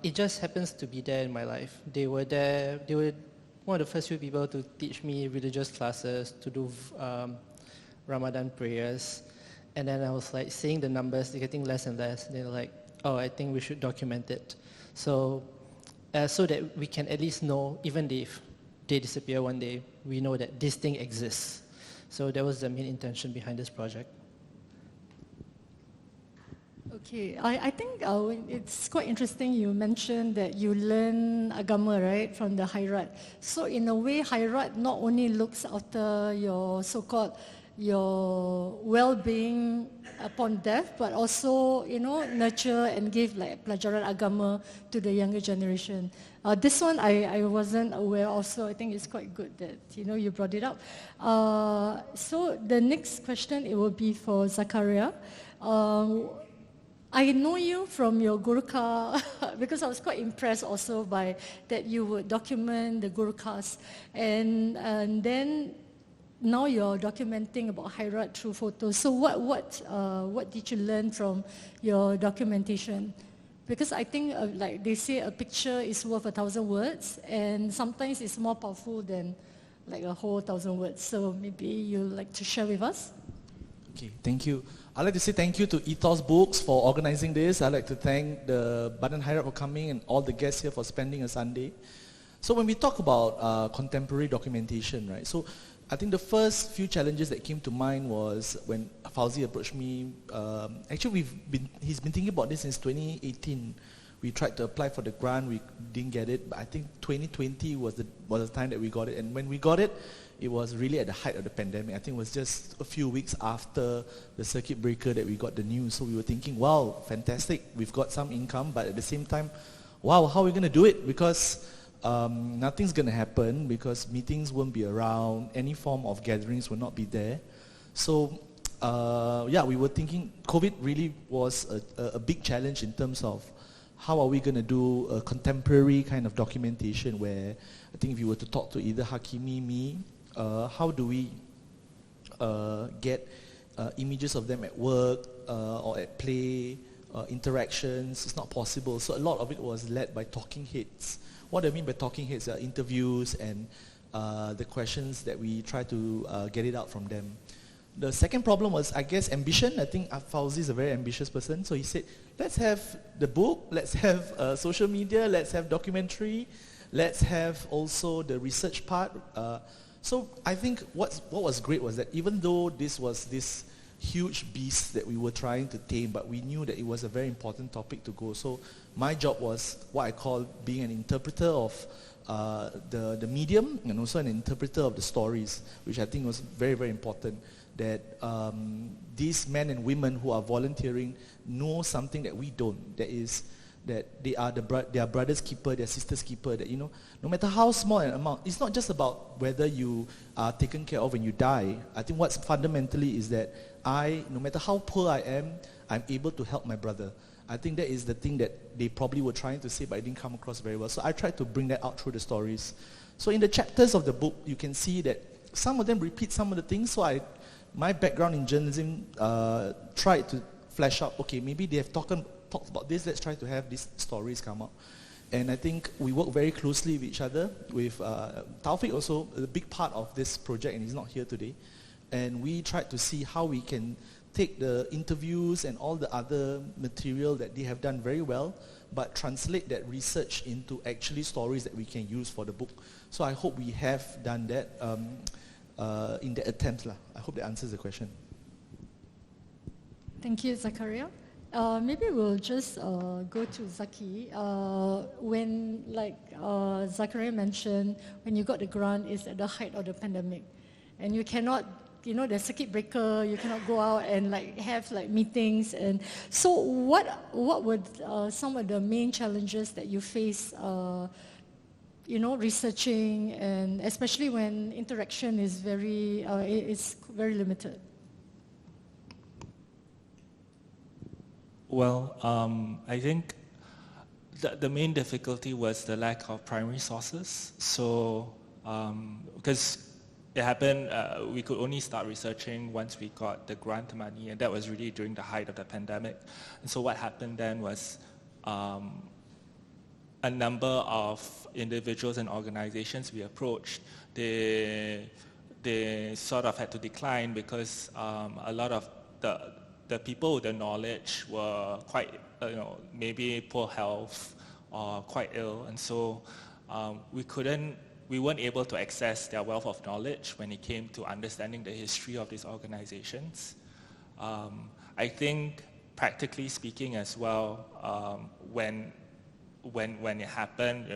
E: It just happens to be there in my life. They were there, they were one of the first few people to teach me religious classes, to do Ramadan prayers. And then I was like seeing the numbers, they're getting less and less. They're like, oh, I think we should document it. So that we can at least know, even if they disappear one day, we know that this thing exists. So that was the main intention behind this project.
B: Okay, I think it's quite interesting you mentioned that you learn agama, right, from the Khairat. So in a way, Khairat not only looks after your so-called your well-being upon death, but also, nurture and give like pelajaran agama to the younger generation. This one I wasn't aware of, so I think it's quite good that you brought it up. So the next question, it will be for Zakaria. I know you from your Gurkha because I was quite impressed also by that you would document the Gurkhas, and then now you're documenting about Khairat through photos. So what did you learn from your documentation? Because I think like they say, a picture is worth 1,000 words, and sometimes it's more powerful than like a whole 1,000 words. So maybe you'd like to share with us?
I: Okay, thank you. I'd like to say thank you to Ethos Books for organizing this. I'd like to thank the Badan Khairat for coming and all the guests here for spending a Sunday. So when we talk about contemporary documentation, right? So I think the first few challenges that came to mind was when Fauzy approached me. Actually, he's been thinking about this since 2018. We tried to apply for the grant, we didn't get it, but I think 2020 was the time that we got it. And when we got it, it was really at the height of the pandemic. I think it was just a few weeks after the circuit breaker that we got the news. So we were thinking, wow, fantastic, we've got some income, but at the same time, wow, how are we going to do it? Because nothing's going to happen, because meetings won't be around, any form of gatherings will not be there. So we were thinking COVID really was a big challenge in terms of how are we going to do a contemporary kind of documentation where I think if you were to talk to either Hakimi, me, how do we get images of them at work or at play, interactions? It's not possible. So a lot of it was led by talking heads. What I mean by talking heads are interviews and the questions that we try to get it out from them. The second problem was, I guess, ambition. I think Fauzy is a very ambitious person. So he said, let's have the book, let's have social media, let's have documentary, let's have also the research part. So I think what was great was that even though this was this huge beast that we were trying to tame, but we knew that it was a very important topic to go. So my job was what I call being an interpreter of the medium and also an interpreter of the stories, which I think was very, very important. That these men and women who are volunteering know something that we don't. That is, that they are their brother's keeper, their sister's keeper. That no matter how small an amount, it's not just about whether you are taken care of when you die. I think what's fundamentally is that no matter how poor I am, I'm able to help my brother. I think that is the thing that they probably were trying to say, but it didn't come across very well. So I tried to bring that out through the stories. So in the chapters of the book, you can see that some of them repeat some of the things. So I my background in journalism tried to flesh out, okay, maybe they have talked about this, let's try to have these stories come out. And I think we work very closely with each other, with Taufik also, a big part of this project, and he's not here today. And we tried to see how we can take the interviews and all the other material that they have done very well, but translate that research into actually stories that we can use for the book. So I hope we have done that in the attempt. I hope that answers the question.
B: Thank you, Zakaria. Maybe we'll just go to Zaki. When, like Zakaria mentioned, when you got the grant, it's at the height of the pandemic. And you cannot, the circuit breaker, you cannot go out and have meetings. And so what were some of the main challenges that you face, researching, and especially when interaction is very limited?
J: Well, I think the main difficulty was the lack of primary sources. So, because it happened, we could only start researching once we got the grant money, and that was really during the height of the pandemic. And so what happened then was a number of individuals and organizations we approached, they sort of had to decline because a lot of the people with the knowledge were quite, maybe poor health or quite ill, and so we weren't able to access their wealth of knowledge when it came to understanding the history of these organizations. I think, practically speaking as well, when it happened,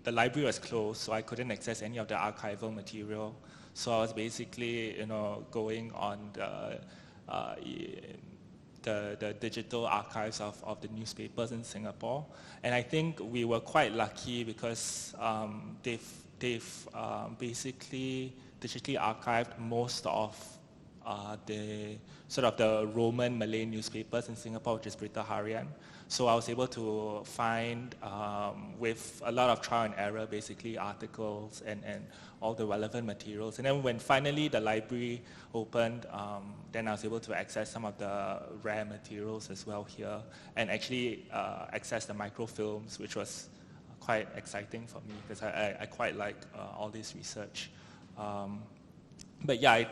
J: the library was closed, so I couldn't access any of the archival material. So I was basically, going on the digital archives of the newspapers in Singapore. And I think we were quite lucky because they've basically digitally archived most of the sort of the Roman Malay newspapers in Singapore, which is Berita Harian. So I was able to find, with a lot of trial and error, basically articles and all the relevant materials. And then when finally the library opened, then I was able to access some of the rare materials as well here, and actually access the microfilms, which was quite exciting for me because I quite like all this research. But yeah,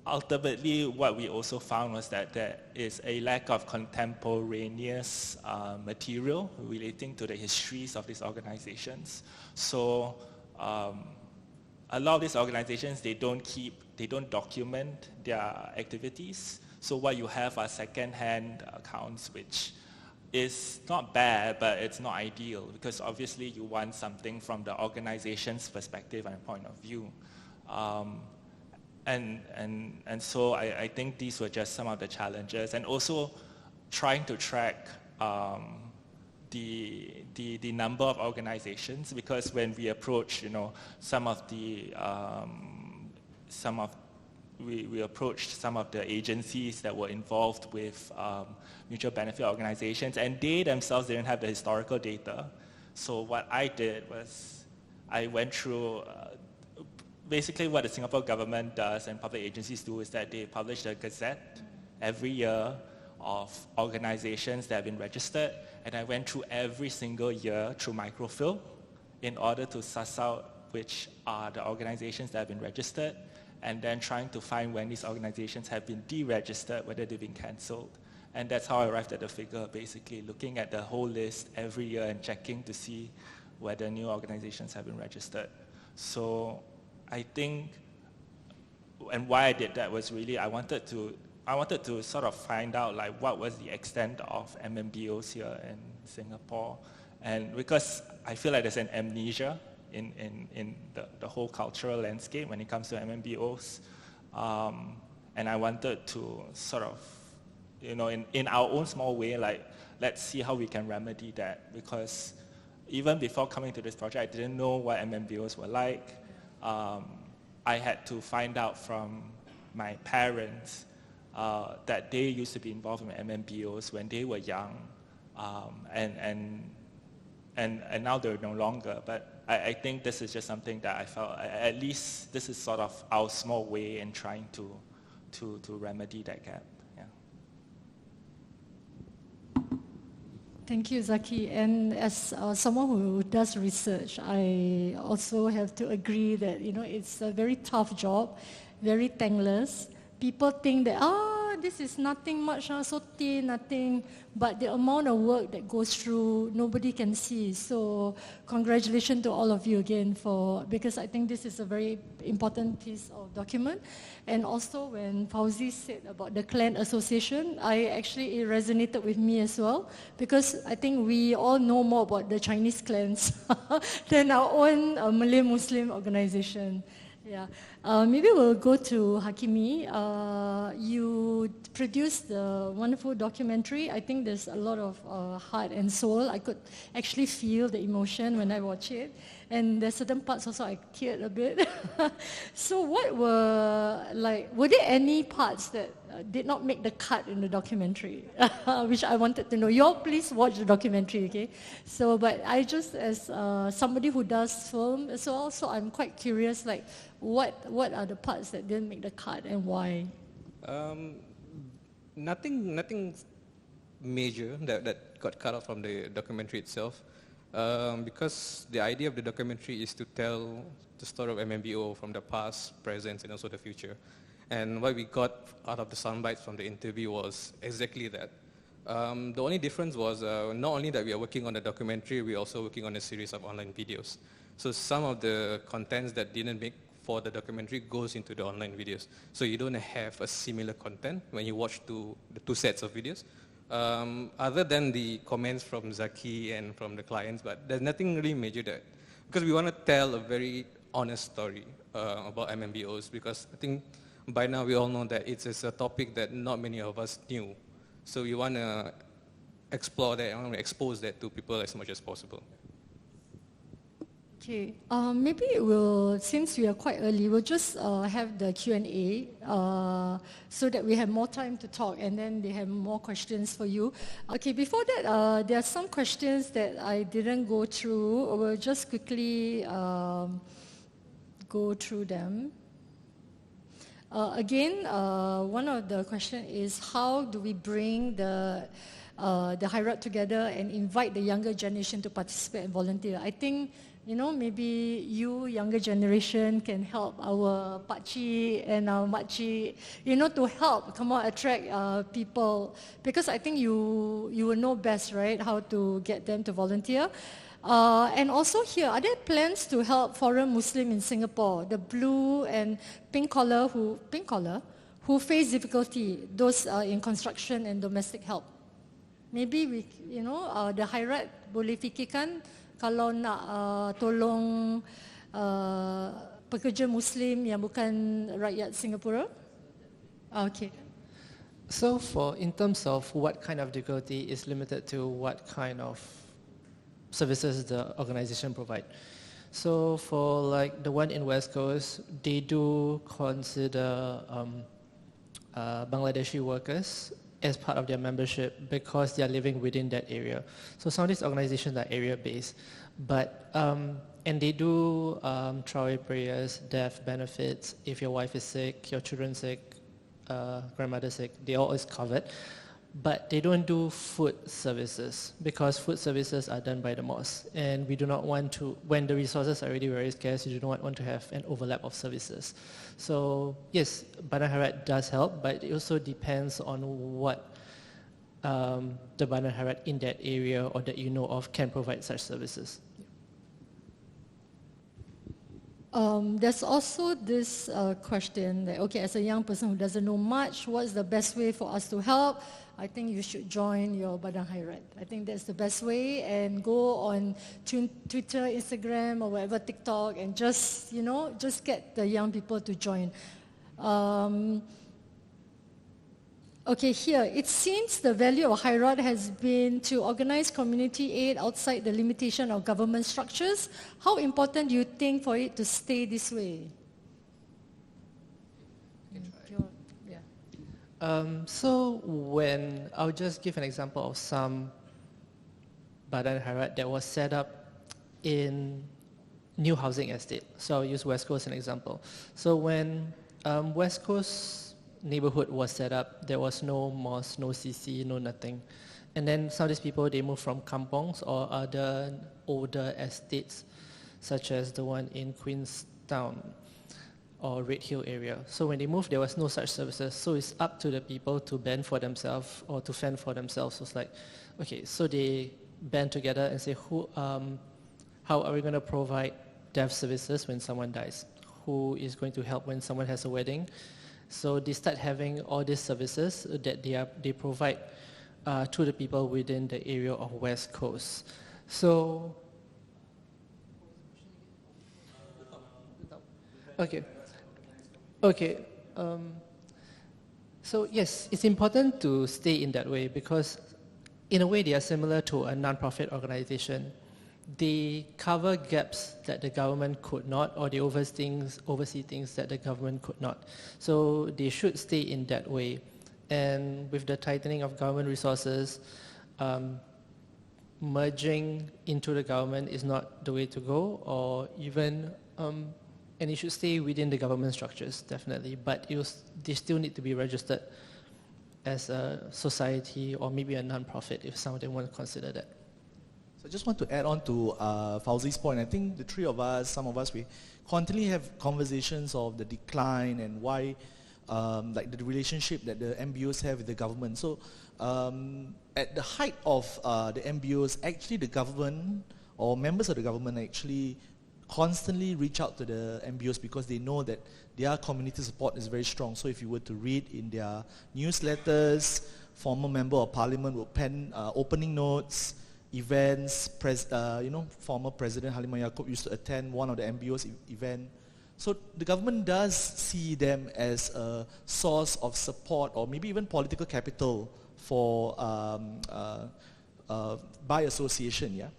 J: ultimately, what we also found was that there is a lack of contemporaneous material relating to the histories of these organizations. So a lot of these organizations, they don't document their activities. So what you have are second-hand accounts, which is not bad, but it's not ideal because obviously you want something from the organization's perspective and point of view. And so I think these were just some of the challenges, and also trying to track the number of organizations, because when we approach, we approached some of the agencies that were involved with mutual benefit organizations, and they themselves didn't have the historical data. So what I did was I went through basically what the Singapore government does and public agencies do is that they publish a gazette every year of organizations that have been registered, and I went through every single year through microfilm in order to suss out which are the organizations that have been registered, and then trying to find when these organizations have been deregistered, whether they've been cancelled. And that's how I arrived at the figure, basically looking at the whole list every year and checking to see whether new organizations have been registered. So I think, and why I did that was really I wanted to sort of find out what was the extent of MMBOs here in Singapore, and because I feel like there's an amnesia in the whole cultural landscape when it comes to MMBOs, and I wanted to sort of, in our own small way, let's see how we can remedy that, because even before coming to this project, I didn't know what MMBOs were like. I had to find out from my parents that they used to be involved in MMBOs when they were young, and and now they're no longer. But I think this is just something that I felt, at least this is sort of our small way in trying to remedy that gap. Yeah.
B: Thank you, Zaki. And as someone who does research, I also have to agree that, it's a very tough job, very thankless. People think that, this is nothing much, so thin, nothing. But the amount of work that goes through, nobody can see. So congratulations to all of you again because I think this is a very important piece of document. And also when Fauzy said about the clan association, it resonated with me as well, because I think we all know more about the Chinese clans than our own Malay Muslim organization. Yeah, maybe we'll go to Hakimi. You produced the wonderful documentary. I think there's a lot of heart and soul. I could actually feel the emotion when I watch it. And there's certain parts also I teared a bit. So were there any parts that did not make the cut in the documentary, which I wanted to know? You all please watch the documentary, okay? So, but I just, as somebody who does film as well, so I'm quite curious, what are the parts that didn't make the cut and why?
K: Nothing major that got cut off from the documentary itself. Because the idea of the documentary is to tell the story of MMBO from the past, present, and also the future. And what we got out of the soundbites from the interview was exactly that. The only difference was not only that we are working on the documentary, we're also working on a series of online videos. So some of the contents that didn't make for the documentary goes into the online videos. So you don't have a similar content when you watch the two sets of videos. Other than the comments from Zaki and from the clients, but there's nothing really major there. Because we want to tell a very honest story about MMBOs, because I think by now we all know that it's a topic that not many of us knew. So we want to explore that, and expose that to people as much as possible.
B: Okay, maybe since we are quite early, we'll just have the Q&A so that we have more time to talk, and then they have more questions for you. Okay, before that, there are some questions that I didn't go through. We'll just quickly go through them. Again, one of the questions is, how do we bring the Khairat together and invite the younger generation to participate and volunteer? I think, maybe you, younger generation, can help our pakcik and our makcik, to help, attract people. Because I think you will know best, right, how to get them to volunteer. And also here, are there plans to help foreign Muslim in Singapore, the blue and pink collar who face difficulty, those in construction and domestic help? Maybe the Khairat boleh fikirkan kalau nak tolong pekerja Muslim yang bukan rakyat Singapura. Okay.
E: So in terms of what kind of difficulty is limited to what kind of services the organization provide. So for the one in West Coast, they do consider Bangladeshi workers as part of their membership because they are living within that area. So some of these organizations are area-based, but and they do Trawe prayers, death benefits. If your wife is sick, your children sick, grandmother sick, they all is covered. But they don't do food services because food services are done by the mosque, and we do not want to, when the resources are already very scarce, you do not want to have an overlap of services. So yes, Badan Khairat does help, but it also depends on what the Badan Khairat in that area or that you know of can provide such services.
B: There's also this question that, okay, as a young person who doesn't know much, what's the best way for us to help? I think you should join your Badan Khairat. I think that's the best way, and go on Twitter, Instagram, or whatever, TikTok, and just get the young people to join. Okay, here, it seems the value of Khairat has been to organize community aid outside the limitation of government structures. How important do you think for it to stay this way?
E: So I'll just give an example of some Badan Khairat that was set up in new housing estate. So I'll use West Coast as an example. So when West Coast neighborhood was set up, there was no mosque, no CC, no nothing. And then some of these people, they moved from kampongs or other older estates, such as the one in Queenstown or Red Hill area. So when they moved, there was no such services. So it's up to the people to band for themselves or to fend for themselves. So it's like, okay, so they band together and say, how are we going to provide death services when someone dies? Who is going to help when someone has a wedding? So they start having all these services that they provide to the people within the area of West Coast. So, okay. So yes, it's important to stay in that way because in a way they are similar to a non-profit organization. They cover gaps that the government could not, or they oversee things that the government could not. So they should stay in that way. And with the tightening of government resources, merging into the government is not the way to go, or even, and it should stay within the government structures, definitely, but they still need to be registered as a society or maybe a non-profit if some of them want to consider that.
I: So I just want to add on to Fauzy's point. I think the three of us, some of us, we constantly have conversations of the decline and why, like the relationship that the MBOs have with the government. So at the height of the MBOs, actually the government or members of the government actually constantly reach out to the MBOs because they know that their community support is very strong. So if you were to read in their newsletters, former member of parliament will pen opening notes, events, former President Halimah Yacob used to attend one of the MBOs event. So the government does see them as a source of support or maybe even political capital for by association, yeah.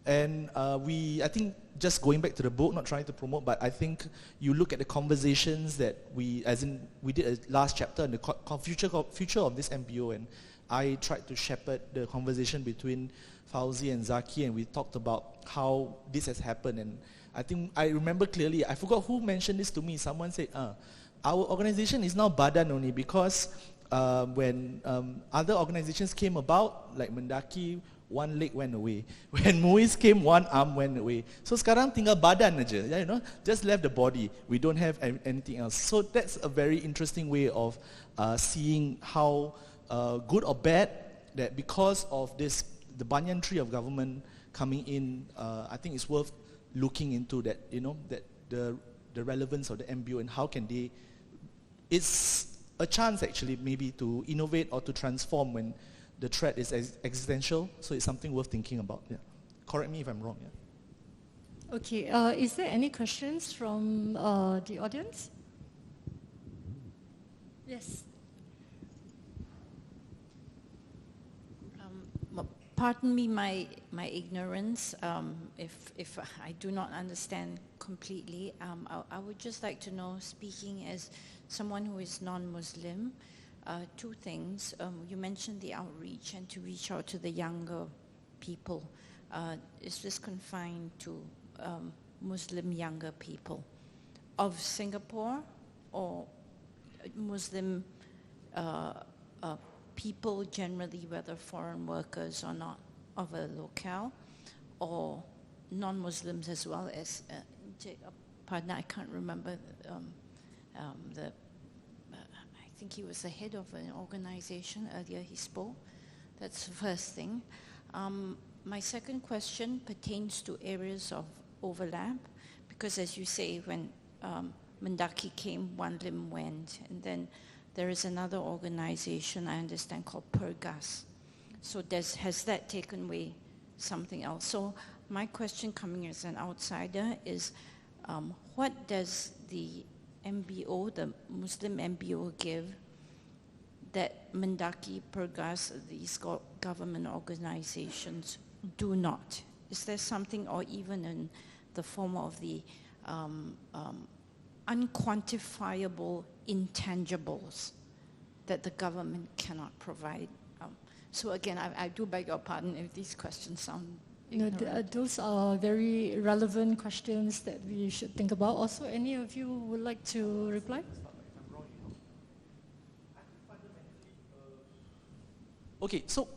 I: And I think just going back to the book, not trying to promote, but I think you look at the conversations that we did a last chapter on the future of this MBO, and I tried to shepherd the conversation between Fauzy and Zaki, and we talked about how this has happened. And I think I remember clearly, I forgot who mentioned this to me. Someone said, our organization is now badan only because when other organizations came about, like Mendaki, one leg went away. When Muiz came, one arm went away. So sekarang tinggal badan aja, you know, just left the body. We don't have anything else. So that's a very interesting way of seeing how good or bad that because of this, the banyan tree of government coming in, I think it's worth looking into that, you know, that the relevance of the MBO and how can they, it's a chance actually maybe to innovate or to transform when the threat is existential, so it's something worth thinking about. Yeah. Correct me if I'm wrong. Yeah.
B: Okay, is there any questions from the audience? Yes.
L: Pardon me my ignorance if I do not understand completely. I would just like to know, speaking as someone who is non-Muslim, two things. You mentioned the outreach and to reach out to the younger people. Is this confined to Muslim younger people of Singapore or Muslim people generally, whether foreign workers or not, of a locale, or non-Muslims as well as, pardon, I can't remember I think he was the head of an organization earlier he spoke. That's the first thing. My second question pertains to areas of overlap, because as you say, when Mendaki came, one limb went, and then there is another organization, I understand, called Pergas. So has that taken away something else? So my question, coming as an outsider, is what does the MBO, the Muslim MBO, give that Mendaki, Pergas, these government organizations do not? Is there something, or even in the form of the unquantifiable intangibles that the government cannot provide? So again, I do beg your pardon if these questions sound
B: No,
L: ignorant.
B: those are very relevant questions that we should think about. Also, any of you would like to reply?
I: Okay, so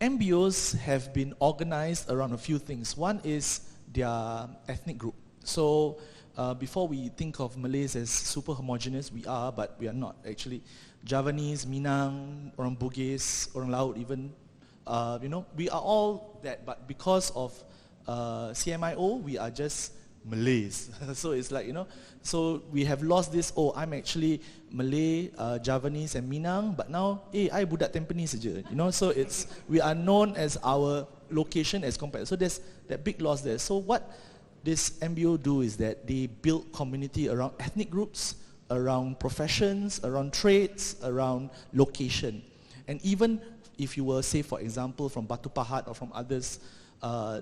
I: MBOs have been organized around a few things. One is their ethnic group. So before we think of Malays as super homogeneous, we are, but we are not actually. Javanese, Minang, orang Bugis, orang Laut even, we are all that, but because of CMIO, we are just Malays. So it's like, so we have lost this, I'm actually Malay, Javanese and Minang, but now, I budak Tampines saja, so we are known as our location as compared, so there's that big loss there. So what this MBO do is that they build community around ethnic groups, around professions, around trades, around location. And even if you were, say for example, from Batu Pahat or from others,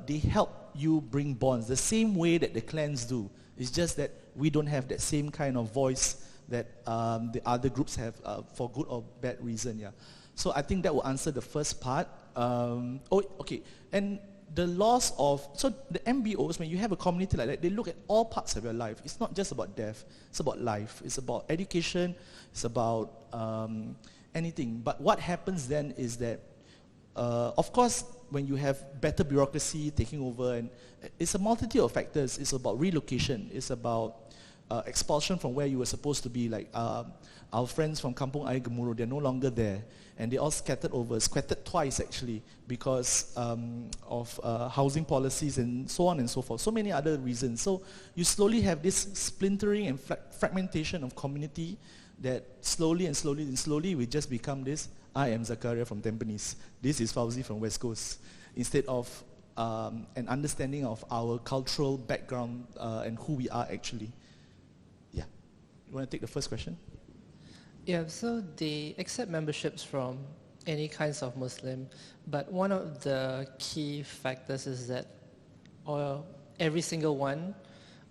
I: they help you bring bonds the same way that the clans do. It's just that we don't have that same kind of voice that the other groups have for good or bad reason. Yeah. So I think that will answer the first part. Okay. And the loss of, so the MBOs, when you have a community like that, they look at all parts of your life. It's not just about death, it's about life, it's about education, it's about anything. But what happens then is that, of course, when you have better bureaucracy taking over, and it's a multitude of factors. It's about relocation, it's about expulsion from where you were supposed to be, like our friends from Kampung Air Gemuruh, they're no longer there. And they all scattered twice actually, because of housing policies and so on and so forth. So many other reasons. So you slowly have this splintering and fragmentation of community that slowly and slowly and slowly we just become this, I am Zakaria from Tampines, this is Fauzy from West Coast, instead of an understanding of our cultural background and who we are actually. Yeah. You want to take the first question?
E: Yeah, so they accept memberships from any kinds of Muslim, but one of the key factors is that every single one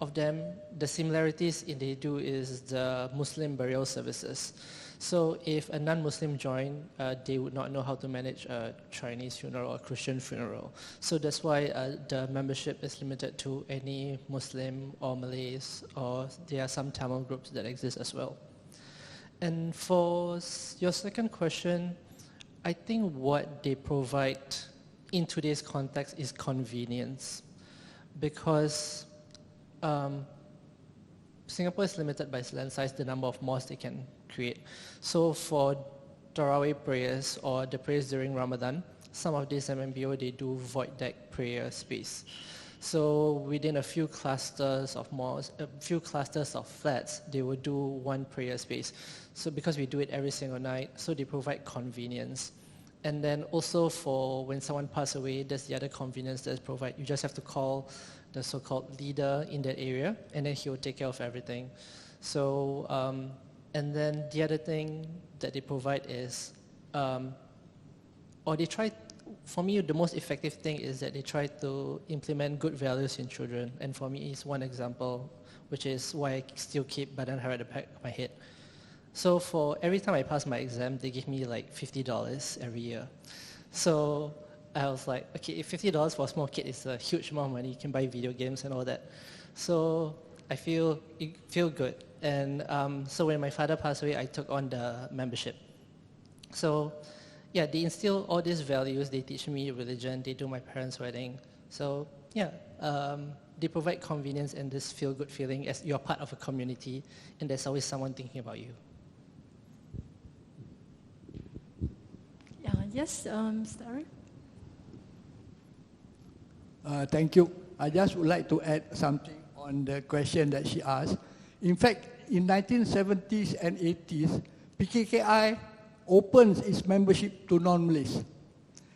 E: of them, the similarities they do is the Muslim burial services. So if a non-Muslim join, they would not know how to manage a Chinese funeral or a Christian funeral. So that's why the membership is limited to any Muslim or Malays, or there are some Tamil groups that exist as well. And for your second question, I think what they provide in today's context is convenience, because Singapore is limited by land size, the number of mosques they can create. So for Tarawih prayers or the prayers during Ramadan, some of these MMBO, they do void deck prayer space. So within a few clusters of mosques, a few clusters of flats, they will do one prayer space. So because we do it every single night, so they provide convenience. And then also for when someone passes away, there's the other convenience that's provided. You just have to call the so-called leader in that area, and then he will take care of everything. So, and then the other thing that they provide is, or they try, for me, the most effective thing is that they try to implement good values in children. And for me, it's one example, which is why I still keep Badan Khairat at the back of my head. So for every time I pass my exam, they give me like $50 every year. So I was like, okay, if $50 for a small kid is a huge amount of money, you can buy video games and all that. So I feel good. And so when my father passed away, I took on the membership. So yeah, they instill all these values. They teach me religion. They do my parents' wedding. So yeah, they provide convenience and this feel-good feeling as you're part of a community, and there's always someone thinking about you.
B: Yes, Mr. Arif?
F: Thank you. I just would like to add something on the question that she asked. In fact, in 1970s and 80s, PKKI opens its membership to non-Malays.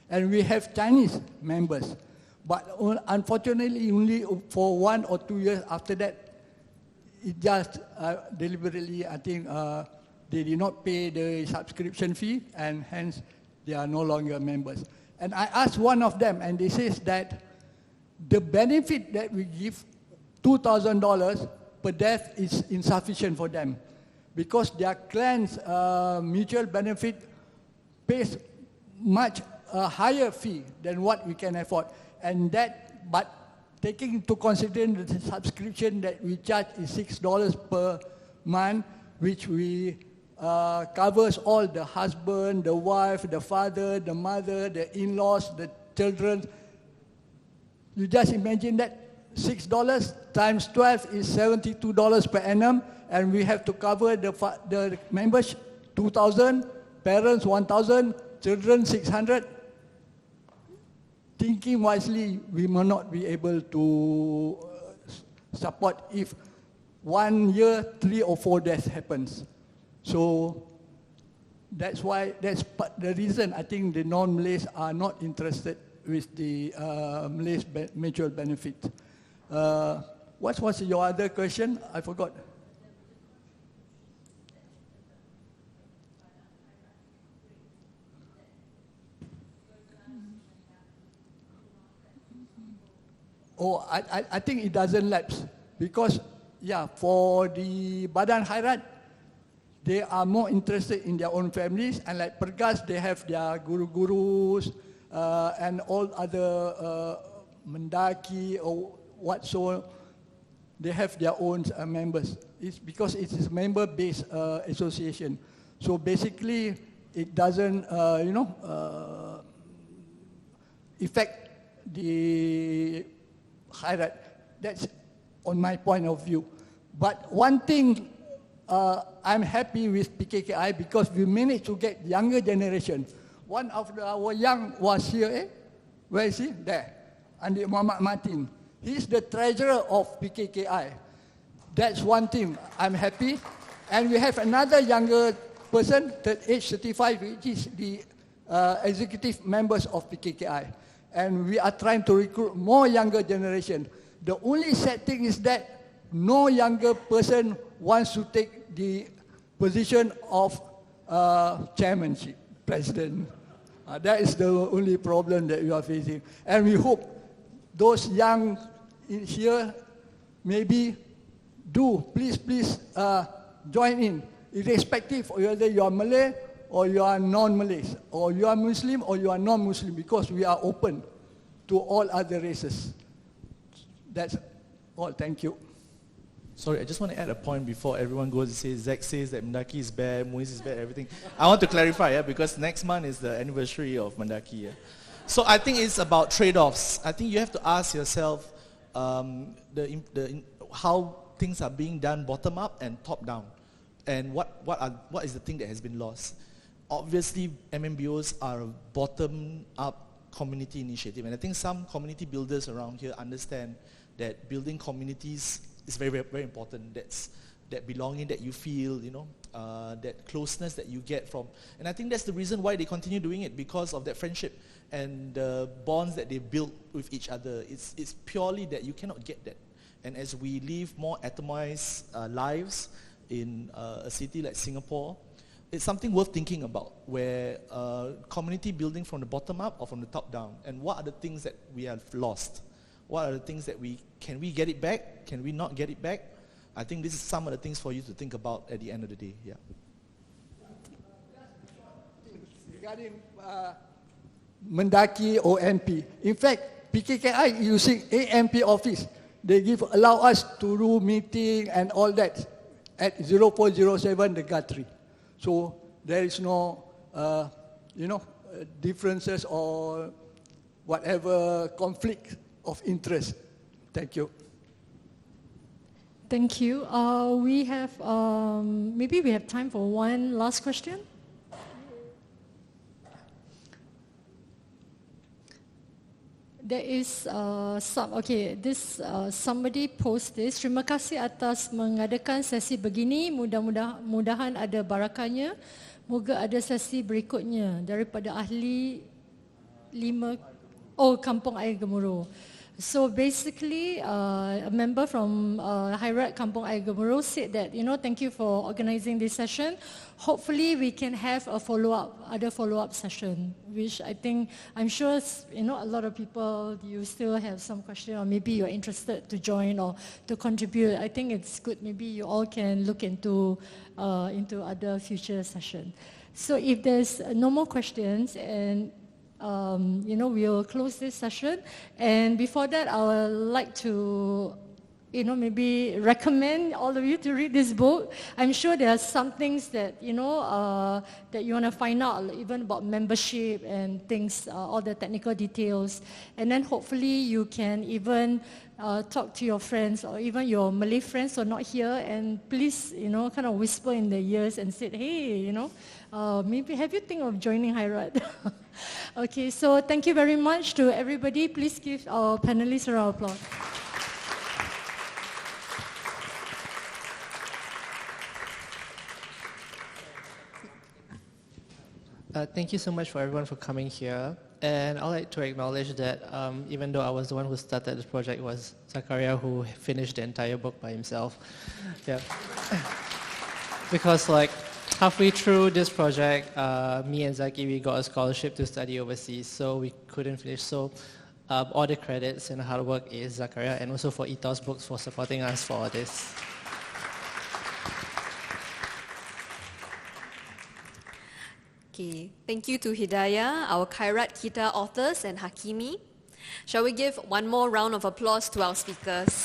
F: And we have Chinese members. But unfortunately, only for 1 or 2 years after that, it just deliberately, I think, they did not pay the subscription fee, and hence they are no longer members. And I asked one of them, and they says that the benefit that we give, $2,000 per death, is insufficient for them, because their clan's mutual benefit pays much higher fee than what we can afford. And that, but taking into consideration the subscription that we charge is $6 per month, which we covers all the husband, the wife, the father, the mother, the in-laws, the children. You just imagine that $6 times 12 is $72 per annum, and we have to cover the members 2,000, parents 1,000, children 600. Thinking wisely, we may not be able to support if 1 year, 3 or 4 deaths happens. So that's why, that's the reason I think the non-Malays are not interested with the Malays mutual benefit. What was your other question? I forgot. Oh, I think it doesn't lapse because, yeah, for the Badan Khairat, they are more interested in their own families, and like Pergas, they have their guru-gurus and all other Mendaki or whatsoever. They have their own members. It's because it is a member-based association. So basically, it doesn't, affect the Khairat. That's on my point of view. But one thing, I'm happy with PKKI because we managed to get younger generation. One of our young was here, Where is he? There. Andi Muhammad Martin. He's the treasurer of PKKI. That's one thing. I'm happy. And we have another younger person, age 35, which is the executive members of PKKI. And we are trying to recruit more younger generation. The only sad thing is that no younger person wants to take the position of chairmanship, president. That is the only problem that we are facing. And we hope those young in here maybe please join in, irrespective of whether you are Malay or you are non-Malays, or you are Muslim or you are non-Muslim, because we are open to all other races. That's all. Thank you.
I: Sorry, I just want to add a point before everyone goes and says, Zach says that Mendaki is bad, Muiz is bad, everything. I want to clarify, because next month is the anniversary of Mendaki. So I think it's about trade-offs. I think you have to ask yourself how things are being done bottom-up and top-down. And what is the thing that has been lost? Obviously, MMBOs are a bottom-up community initiative. And I think some community builders around here understand that building communities is very, very, very important. That belonging that you feel, that closeness that you get from. And I think that's the reason why they continue doing it, because of that friendship and the bonds that they build with each other. It's purely that you cannot get that. And as we live more atomized lives in a city like Singapore, it's something worth thinking about, where community building from the bottom up or from the top down. And what are the things that we have lost? What are the things that can we get it back? Can we not get it back? I think this is some of the things for you to think about at the end of the day. Yeah.
F: Regarding Mendaki or MP, in fact, PKKI using AMP office, they allow us to do meeting and all that at 0.07 the Guthrie. So there is no, differences or whatever conflict of interest. Thank you.
B: Thank you. We have, maybe we have time for one last question. There is somebody post this. Terima kasih atas mengadakan sesi begini. Mudah-mudahan ada barakahnya. Moga ada sesi berikutnya daripada ahli Kampung Air Gemuruh. So basically, a member from Khairat Kampung Air Gemuruh said that, thank you for organizing this session. Hopefully we can have a other follow-up session, which I'm sure, a lot of people, you still have some question, or maybe you're interested to join or to contribute. I think it's good, maybe you all can look into other future sessions. So if there's no more questions, and we'll close this session. And before that, I would like to, maybe recommend all of you to read this book. I'm sure there are some things that, that you want to find out, even about membership and things, all the technical details. And then hopefully you can even talk to your friends, or even your Malay friends who are not here, and please, kind of whisper in their ears and say, hey, maybe have you think of joining Khairat? Okay, so thank you very much to everybody. Please give our panelists a round of applause.
E: Thank you so much for everyone for coming here. And I'd like to acknowledge that even though I was the one who started this project, it was Zakaria who finished the entire book by himself. Yeah. Because halfway through this project, me and Zaki, we got a scholarship to study overseas, so we couldn't finish. So all the credits and hard work is Zakaria, and also for Ethos Books for supporting us for all this.
A: Okay, thank you to Hidayah, our Khairat Kita authors, and Hakimi. Shall we give one more round of applause to our speakers?